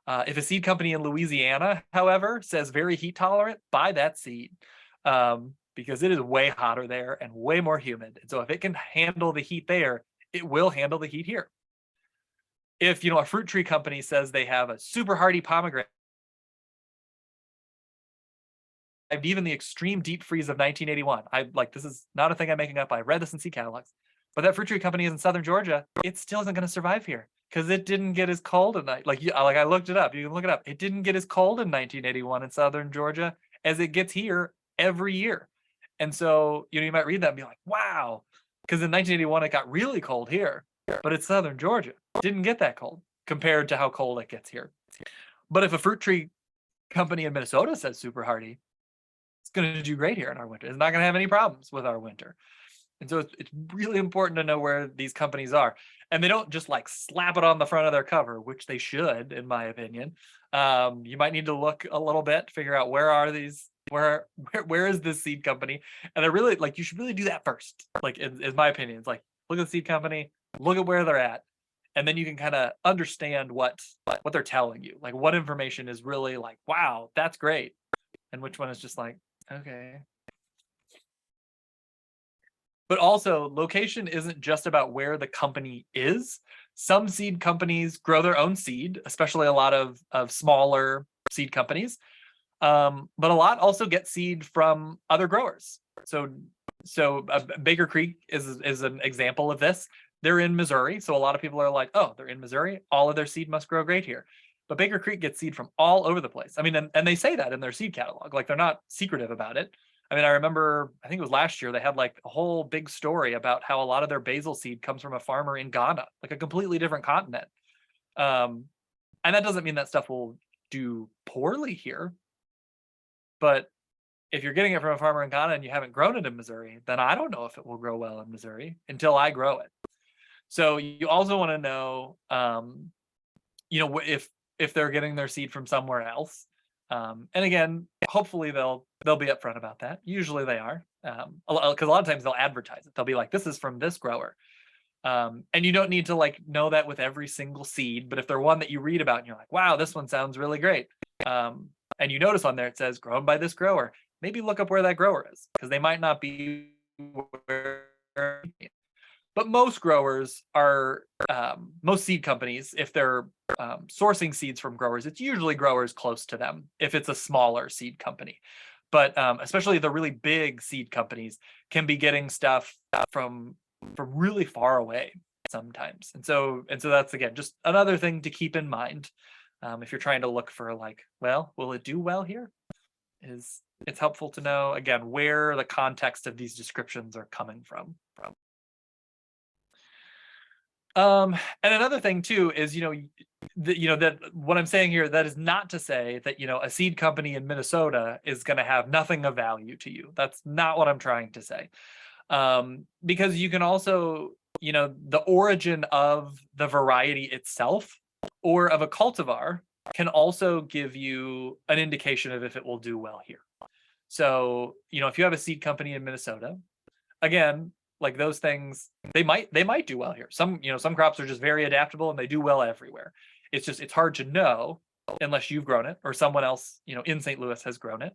If a seed company in Louisiana, however, says very heat tolerant, buy that seed, because it is way hotter there and way more humid. And so if it can handle the heat there, it will handle the heat here. If a fruit tree company says they have a super hardy pomegranate, even the extreme deep freeze of 1981, this is not a thing I'm making up. I read this in seed catalogs. But that fruit tree company is in southern Georgia. It still isn't going to survive here, because it didn't get as cold at night. I looked it up. You can look it up. It didn't get as cold in 1981 in southern Georgia as it gets here every year. And so, you might read that and be like, wow, because in 1981 it got really cold here, but it's southern Georgia. It didn't get that cold compared to how cold it gets here. But if a fruit tree company in Minnesota says super hardy, it's going to do great here in our winter. It's not going to have any problems with our winter. And so it's really important to know where these companies are. And they don't just slap it on the front of their cover, which they should, in my opinion. You might need to look a little bit, figure out where are these, where is this seed company? And they're really you should really do that first. Is my opinion. It's look at the seed company, look at where they're at, and then you can kind of understand what they're telling you. What information is really wow, that's great, and which one is just okay. But also, location isn't just about where the company is. Some seed companies grow their own seed, especially a lot of smaller seed companies. But a lot also get seed from other growers. So Baker Creek is an example of this. They're in Missouri, so a lot of people are like, oh, they're in Missouri, all of their seed must grow great here. But Baker Creek gets seed from all over the place. I mean, and they say that in their seed catalog. They're not secretive about it. I mean, I remember, I think it was last year, they had a whole big story about how a lot of their basil seed comes from a farmer in Ghana, a completely different continent. And that doesn't mean that stuff will do poorly here. But if you're getting it from a farmer in Ghana and you haven't grown it in Missouri, then I don't know if it will grow well in Missouri until I grow it. So you also want to know, if they're getting their seed from somewhere else. And again, hopefully they'll be upfront about that. Usually they are, because a lot of times they'll advertise it. They'll be like, this is from this grower. And you don't need to know that with every single seed, but if they're one that you read about and you're like, wow, this one sounds really great, and you notice on there it says grown by this grower, maybe look up where that grower is, because they might not be where. But most growers are, most seed companies, if they're sourcing seeds from growers, it's usually growers close to them if it's a smaller seed company. But especially the really big seed companies can be getting stuff from really far away sometimes. And so that's, again, just another thing to keep in mind if you're trying to look for, like, well, will it do well here? It's helpful to know, again, where the context of these descriptions are coming from. And another thing too is, that what I'm saying here, that is not to say that, a seed company in Minnesota is going to have nothing of value to you. That's not what I'm trying to say. Because you can also, the origin of the variety itself or of a cultivar can also give you an indication of if it will do well here. So, if you have a seed company in Minnesota, again, like those things, they might do well here. Some crops are just very adaptable and they do well everywhere. It's hard to know unless you've grown it or someone else, in St. Louis has grown it.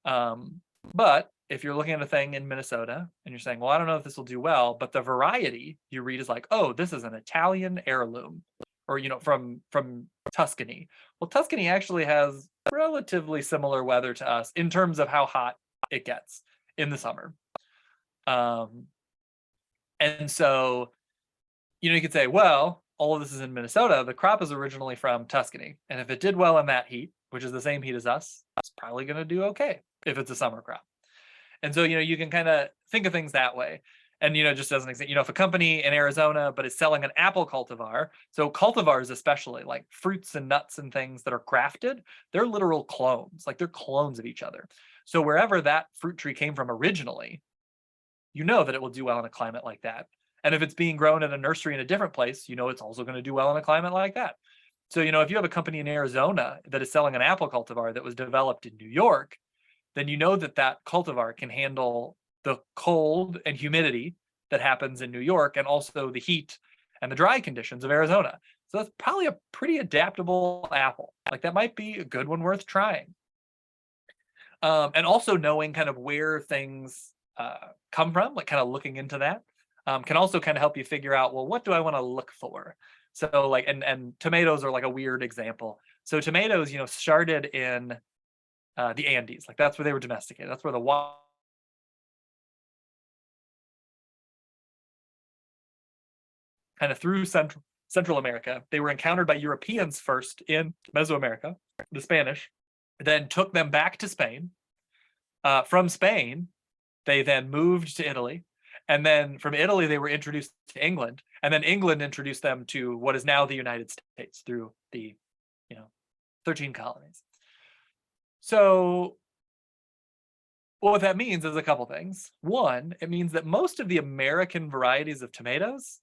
But if you're looking at a thing in Minnesota and you're saying, well, I don't know if this will do well, but the variety you read is like, oh, this is an Italian heirloom, or, from Tuscany. Well, Tuscany actually has relatively similar weather to us in terms of how hot it gets in the summer. And so, you could say, well, all of this is in Minnesota. The crop is originally from Tuscany. And if it did well in that heat, which is the same heat as us, it's probably going to do okay if it's a summer crop. And so, you can kind of think of things that way. And, just as an example, if a company in Arizona, but is selling an apple cultivar, so cultivars, especially like fruits and nuts and things that are crafted, they're literal clones, like they're clones of each other. So wherever that fruit tree came from originally, that it will do well in a climate like that. And if it's being grown in a nursery in a different place, it's also going to do well in a climate like that. So, if you have a company in Arizona that is selling an apple cultivar that was developed in New York, then that cultivar can handle the cold and humidity that happens in New York, and also the heat and the dry conditions of Arizona. So that's probably a pretty adaptable apple. Like that might be a good one worth trying. And also knowing kind of where things come from, like kind of looking into that, can also kind of help you figure out, well, what do I want to look for? So like, and tomatoes are like a weird example. So tomatoes, started in the Andes, like that's where they were domesticated. That's where the kind of through Central America. They were encountered by Europeans first in Mesoamerica, the Spanish, then took them back to Spain. From Spain, they then moved to Italy. And then from Italy, they were introduced to England. And then England introduced them to what is now the United States through the 13 colonies. So what that means is a couple things. One, it means that most of the American varieties of tomatoes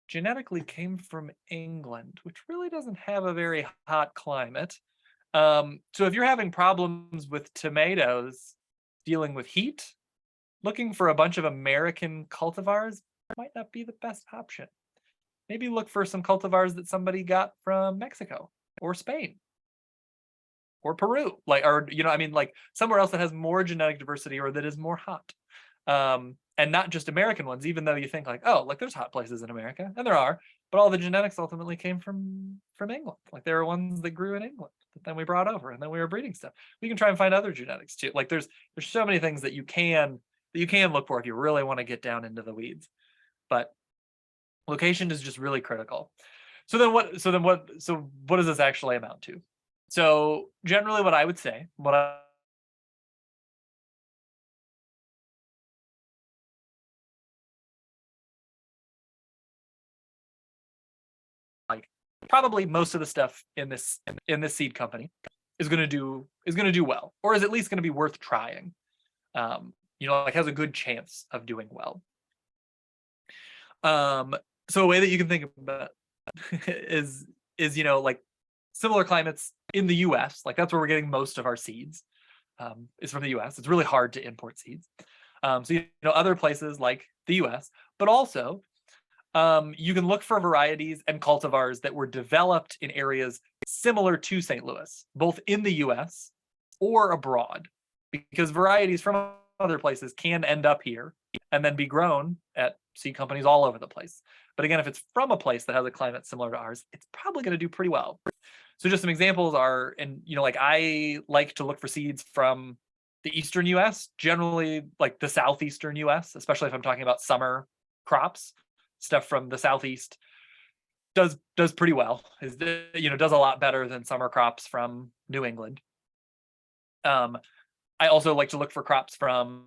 genetically came from England, which really doesn't have a very hot climate. So if you're having problems with tomatoes dealing with heat, looking for a bunch of American cultivars might not be the best option. Maybe look for some cultivars that somebody got from Mexico or Spain or Peru, like somewhere else that has more genetic diversity or that is more hot. And not just American ones, even though you think like, oh, like there's hot places in America, and there are, but all the genetics ultimately came from England. Like there are ones that grew in England that then we brought over, and then we were breeding stuff. We can try and find other genetics too. Like there's so many things that you can look for if you really want to get down into the weeds. But location is just really critical. So what does this actually amount to? So generally what I would say, like probably most of the stuff in this seed company is going to do well, or is at least going to be worth trying. Like has a good chance of doing well. So a way that you can think about is like similar climates in the US, like that's where we're getting most of our seeds, is from the US. It's really hard to import seeds. So other places like the US, but also you can look for varieties and cultivars that were developed in areas similar to St. Louis, both in the US or abroad, because varieties from other places can end up here and then be grown at seed companies all over the place. But again, if it's from a place that has a climate similar to ours, it's probably going to do pretty well. So just some examples are, and like I like to look for seeds from the eastern US, generally like the southeastern US, especially if I'm talking about summer crops. Stuff from the southeast does pretty well. Does a lot better than summer crops from New England. I also like to look for crops from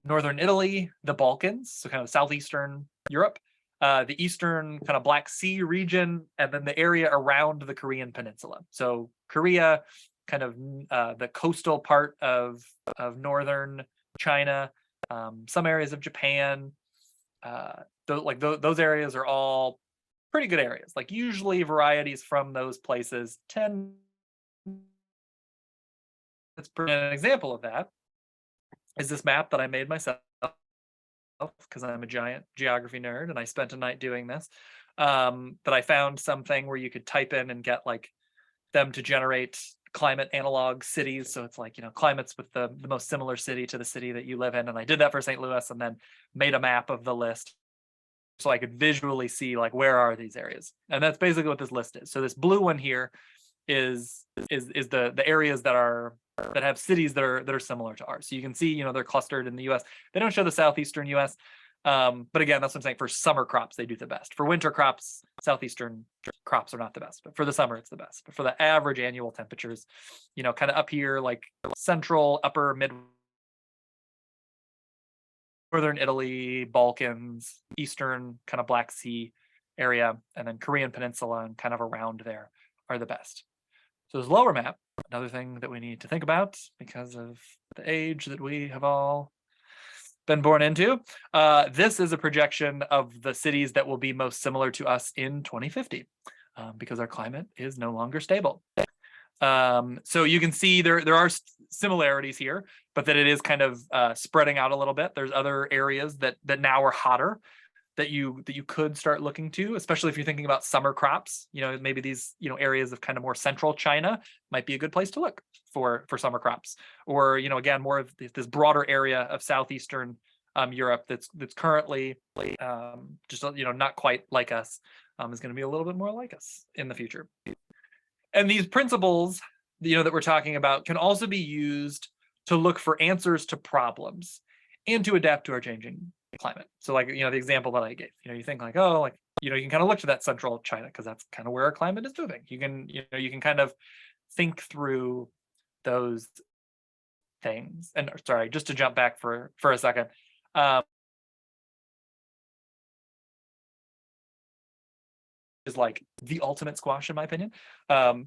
northern Italy, the Balkans, so kind of southeastern Europe, the eastern kind of Black Sea region, and then the area around the Korean peninsula. So Korea, kind of the coastal part of northern China, some areas of Japan. Those areas are all pretty good areas. Like usually varieties from those places tend. An example of that is this map that I made myself because I'm a giant geography nerd and I spent a night doing this. That I found something where you could type in and get like them to generate climate analog cities. So it's like, climates with the most similar city to the city that you live in. And I did that for St. Louis and then made a map of the list so I could visually see like where are these areas. And that's basically what this list is. So this blue one here is the areas that have cities that are similar to ours. So you can see, they're clustered in the US. They don't show the southeastern US. But again, that's what I'm saying. For summer crops, they do the best. For winter crops, southeastern crops are not the best. But for the summer, it's the best. But for the average annual temperatures, kind of up here, like central, upper, mid, northern Italy, Balkans, eastern kind of Black Sea area, and then Korean Peninsula and kind of around there are the best. So this lower map, another thing that we need to think about because of the age that we have all been born into. This is a projection of the cities that will be most similar to us in 2050 because our climate is no longer stable. So you can see there are similarities here, but that it is kind of spreading out a little bit. There's other areas that now are hotter that you could start looking to, especially if you're thinking about summer crops. Maybe these areas of kind of more central China might be a good place to look for summer crops, or again more of this broader area of southeastern Europe that's currently just not quite like us, is going to be a little bit more like us in the future. And these principles that we're talking about can also be used to look for answers to problems and to adapt to our changing climate. So like, the example that I gave, you think like, oh, like, you can kind of look to that central China because that's kind of where our climate is moving. You can kind of think through those things. And sorry, just to jump back for a second. Is like the ultimate squash in my opinion,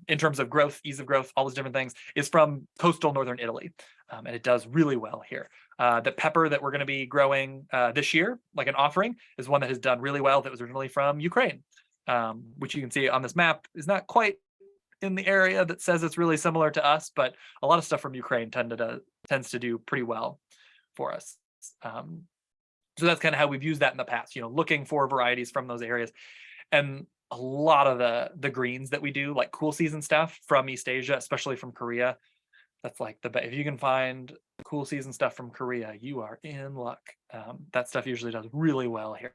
in terms of growth, ease of growth, all those different things, is from coastal northern Italy, and it does really well here. The pepper that we're going to be growing this year, like an offering, is one that has done really well. That was originally from Ukraine, which you can see on this map is not quite in the area that says it's really similar to us, but a lot of stuff from Ukraine tends to do pretty well for us. So that's kind of how we've used that in the past, looking for varieties from those areas. And a lot of the greens that we do, like cool season stuff from East Asia, especially from Korea, that's like if you can find cool season stuff from Korea, you are in luck. That stuff usually does really well here.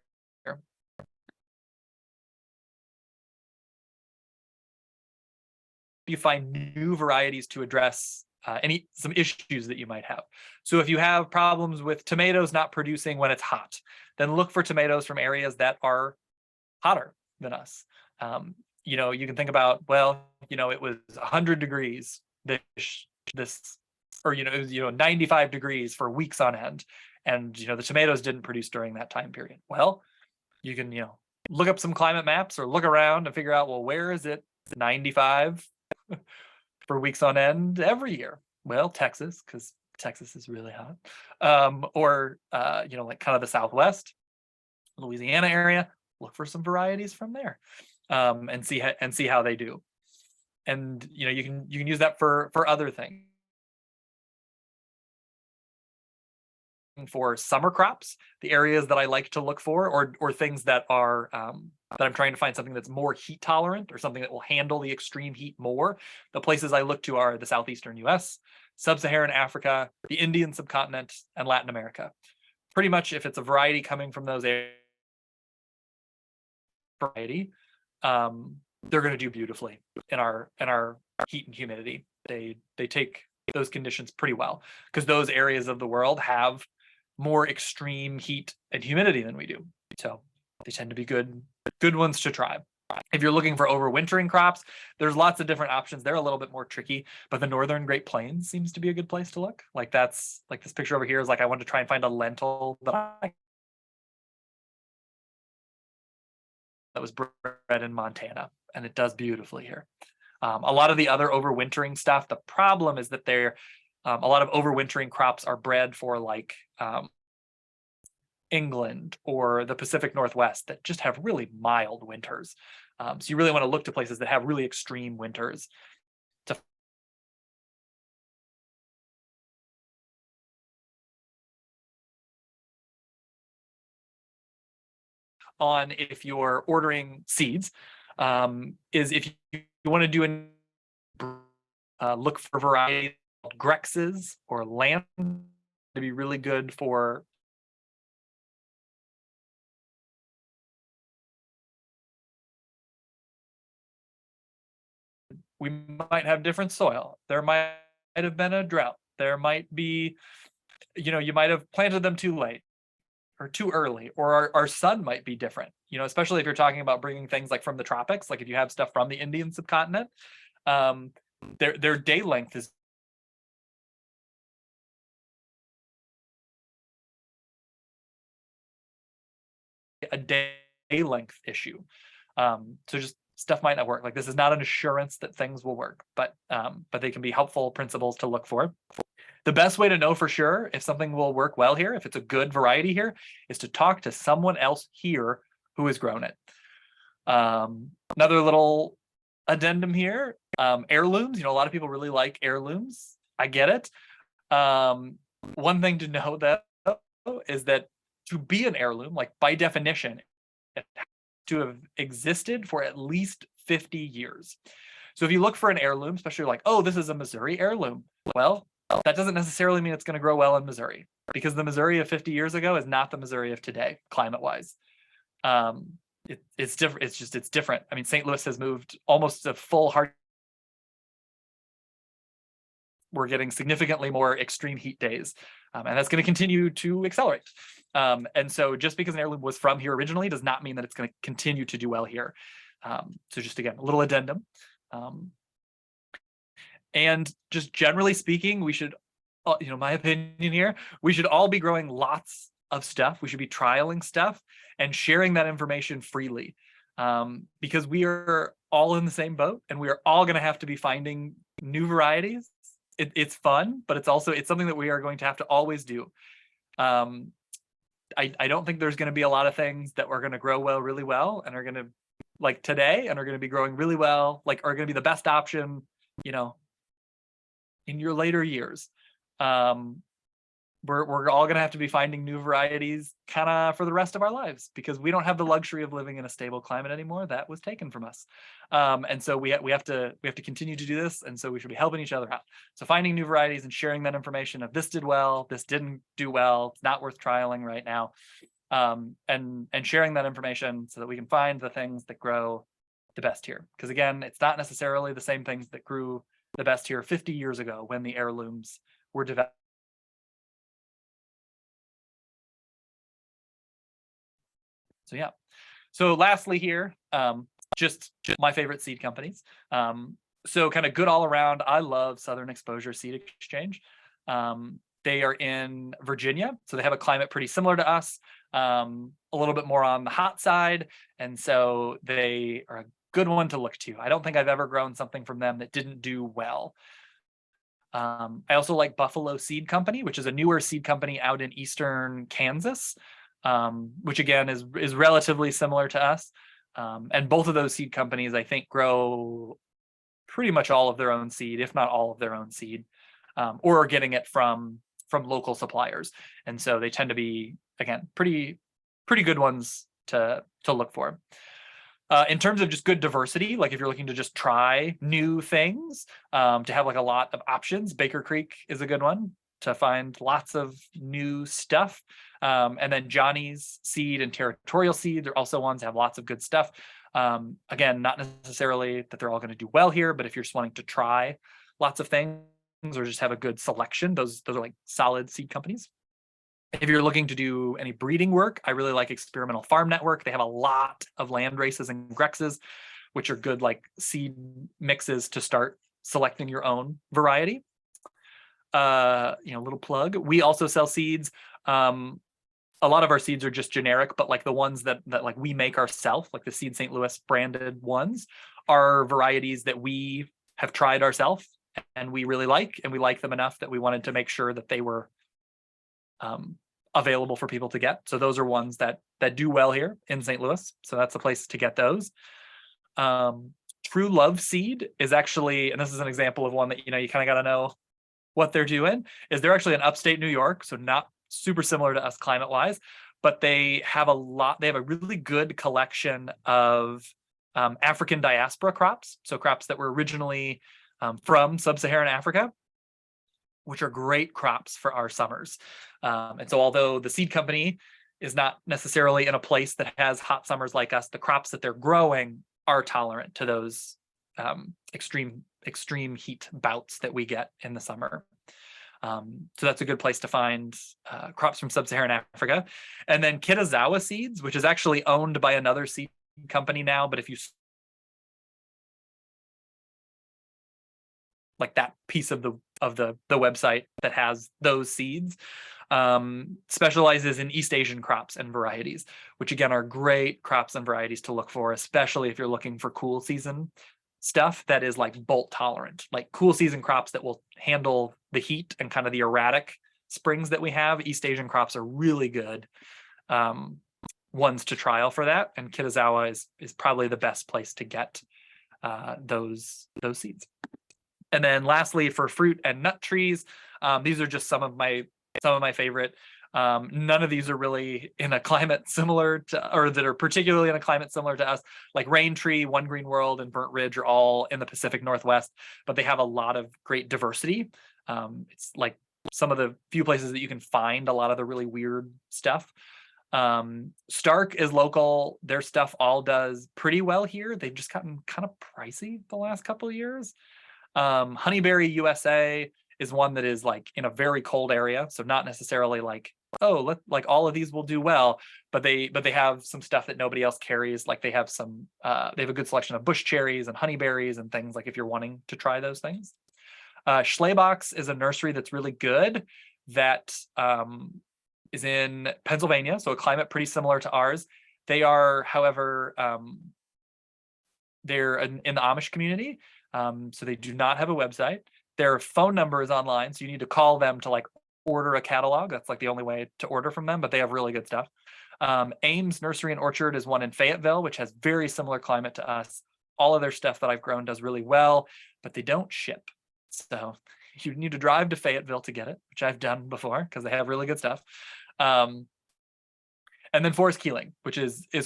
You find new varieties to address some issues that you might have. So if you have problems with tomatoes not producing when it's hot, then look for tomatoes from areas that are hotter than us. You can think about, well, it was 100 degrees this, or it was 95 degrees for weeks on end, and the tomatoes didn't produce during that time period. Well, you can look up some climate maps or look around and figure out, well, where is it 95 for weeks on end every year? Well, Texas, because Texas is really hot, or like kind of the Southwest, Louisiana area. Look for some varieties from there, and see how they do. And you can use that for other things. for summer crops, the areas that I like to look for, or things that are that I'm trying to find something that's more heat tolerant or something that will handle the extreme heat more, the places I look to are the southeastern US, sub-Saharan Africa, the Indian subcontinent, and Latin America. Pretty much if it's a variety coming from those areas, they're going to do beautifully in our heat and humidity. They take those conditions pretty well because those areas of the world have more extreme heat and humidity than we do. So they tend to be good ones to try. If you're looking for overwintering crops, there's lots of different options. They're a little bit more tricky, but the northern Great Plains seems to be a good place to look. Like that's like this picture over here is like I want to try and find a lentil that was bred in Montana, and it does beautifully here. A lot of the other overwintering stuff, the problem is that they're a lot of overwintering crops are bred for like England or the Pacific Northwest that just have really mild winters. So you really want to look to places that have really extreme winters to on if you're ordering seeds, is if you want to do look for varieties called Grexes or Lamb to be really good for we might have different soil. There might have been a drought. There might be, you might have planted them too late or too early, or our sun might be different, especially if you're talking about bringing things like from the tropics, like if you have stuff from the Indian subcontinent, their day length is a day length issue. So just stuff might not work. Like this is not an assurance that things will work, but they can be helpful principles to look for. The best way to know for sure if something will work well here, if it's a good variety here, is to talk to someone else here who has grown it. Another little addendum here, heirlooms. A lot of people really like heirlooms. I get it. One thing to know though is that to be an heirloom, like by definition, it has to have existed for at least 50 years. So if you look for an heirloom, especially like, oh, this is a Missouri heirloom, well, that doesn't necessarily mean it's going to grow well in Missouri, because the Missouri of 50 years ago is not the Missouri of today, climate-wise. It's different. It's different. I mean, St. Louis has moved almost a full hard. We're getting significantly more extreme heat days, and that's going to continue to accelerate. And so just because an heirloom was from here originally does not mean that it's going to continue to do well here. So just again, a little addendum. And just generally speaking, we should, my opinion here, we should all be growing lots of stuff. We should be trialing stuff and sharing that information freely, because we are all in the same boat and we are all going to have to be finding new varieties. It's fun, but it's something that we are going to have to always do. I don't think there's going to be a lot of things that are going to grow well, really well, and are going to like today, and are going to be growing really well, like are going to be the best option, in your later years. We're all going to have to be finding new varieties kind of for the rest of our lives, because we don't have the luxury of living in a stable climate anymore. That was taken from us. And so we have to continue to do this. And so we should be helping each other out. So finding new varieties and sharing that information of this did well, this didn't do well, it's not worth trialing right now. And sharing that information so that we can find the things that grow the best here. Because again, it's not necessarily the same things that grew the best here 50 years ago when the heirlooms were developed. So yeah. So lastly here, just my favorite seed companies. So kind of good all around. I love Southern Exposure Seed Exchange. They are in Virginia, so they have a climate pretty similar to us, a little bit more on the hot side, and so they are a good one to look to. I don't think I've ever grown something from them that didn't do well. I also like Buffalo Seed Company, which is a newer seed company out in eastern Kansas, which again is relatively similar to us. And both of those seed companies, I think, grow pretty much all of their own seed, if not all of their own seed, or are getting it from from local suppliers. And so they tend to be, again, pretty good ones to look for. In terms of just good diversity, like if you're looking to just try new things, to have like a lot of options, Baker Creek is a good one to find lots of new stuff. And then Johnny's Seed and Territorial Seed, they're also ones that have lots of good stuff. Again, not necessarily that they're all going to do well here, but if you're just wanting to try lots of things or just have a good selection, those are like solid seed companies. If you're looking to do any breeding work, I really like Experimental Farm Network. They have a lot of land races and grexes, which are good like seed mixes to start selecting your own variety. Little plug. We also sell seeds. A lot of our seeds are just generic, but like the ones that like we make ourselves, like the Seed St. Louis branded ones, are varieties that we have tried ourselves and we really like, and we like them enough that we wanted to make sure that they were available for people to get. So those are ones that do well here in St. Louis. So that's a place to get those. True Love Seed is actually, and this is an example of one that, you kind of got to know what they're doing, is they're actually in upstate New York. So not super similar to us climate wise, but they have a really good collection of African diaspora crops. So crops that were originally from sub-Saharan Africa, which are great crops for our summers. And so although the seed company is not necessarily in a place that has hot summers like us, the crops that they're growing are tolerant to those extreme heat bouts that we get in the summer. So that's a good place to find crops from sub-Saharan Africa. And then Kitazawa Seeds, which is actually owned by another seed company now, but if you like that piece of the website that has those seeds, specializes in East Asian crops and varieties, which again are great crops and varieties to look for, especially if you're looking for cool season stuff that is like bolt tolerant, like cool season crops that will handle the heat and kind of the erratic springs that we have. East Asian crops are really good ones to trial for that, and Kitazawa is probably the best place to get those seeds. And then lastly, for fruit and nut trees, these are just some of my favorite. None of these are really in a climate similar to, or that are particularly in a climate similar to us. Like Rain Tree, One Green World, and Burnt Ridge are all in the Pacific Northwest, but they have a lot of great diversity. It's like some of the few places that you can find a lot of the really weird stuff. Stark is local. Their stuff all does pretty well here. They've just gotten kind of pricey the last couple of years. Honeyberry USA is one that is like in a very cold area, so not necessarily like, oh, like all of these will do well, but they have some stuff that nobody else carries. Like they have they have a good selection of bush cherries and honeyberries and things, like if you're wanting to try those things. Schleybox is a nursery that's really good that is in Pennsylvania, so a climate pretty similar to ours. They are, however, they're in the Amish community, so they do not have a website. Their phone number is online, so you need to call them to like order a catalog. That's like the only way to order from them, but they have really good stuff. Ames Nursery and Orchard is one in Fayetteville, which has very similar climate to us. All of their stuff that I've grown does really well, but they don't ship. So you need to drive to Fayetteville to get it, which I've done before because they have really good stuff. And then Forest Keeling, which is you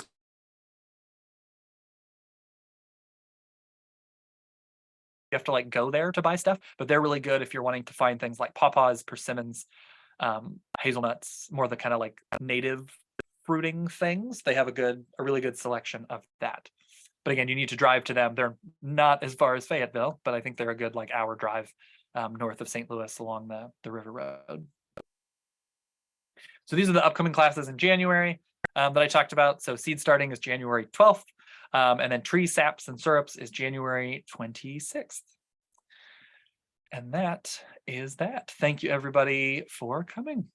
have to like go there to buy stuff, but they're really good if you're wanting to find things like pawpaws, persimmons, hazelnuts, more the kind of like native fruiting things. They have a really good selection of that. But again, you need to drive to them. They're not as far as Fayetteville, but I think they're a good like hour drive north of St. Louis along the river road. So these are the upcoming classes in January that I talked about. So seed starting is January 12th. And then tree saps and syrups is January 26th. And that is that. Thank you, everybody, for coming.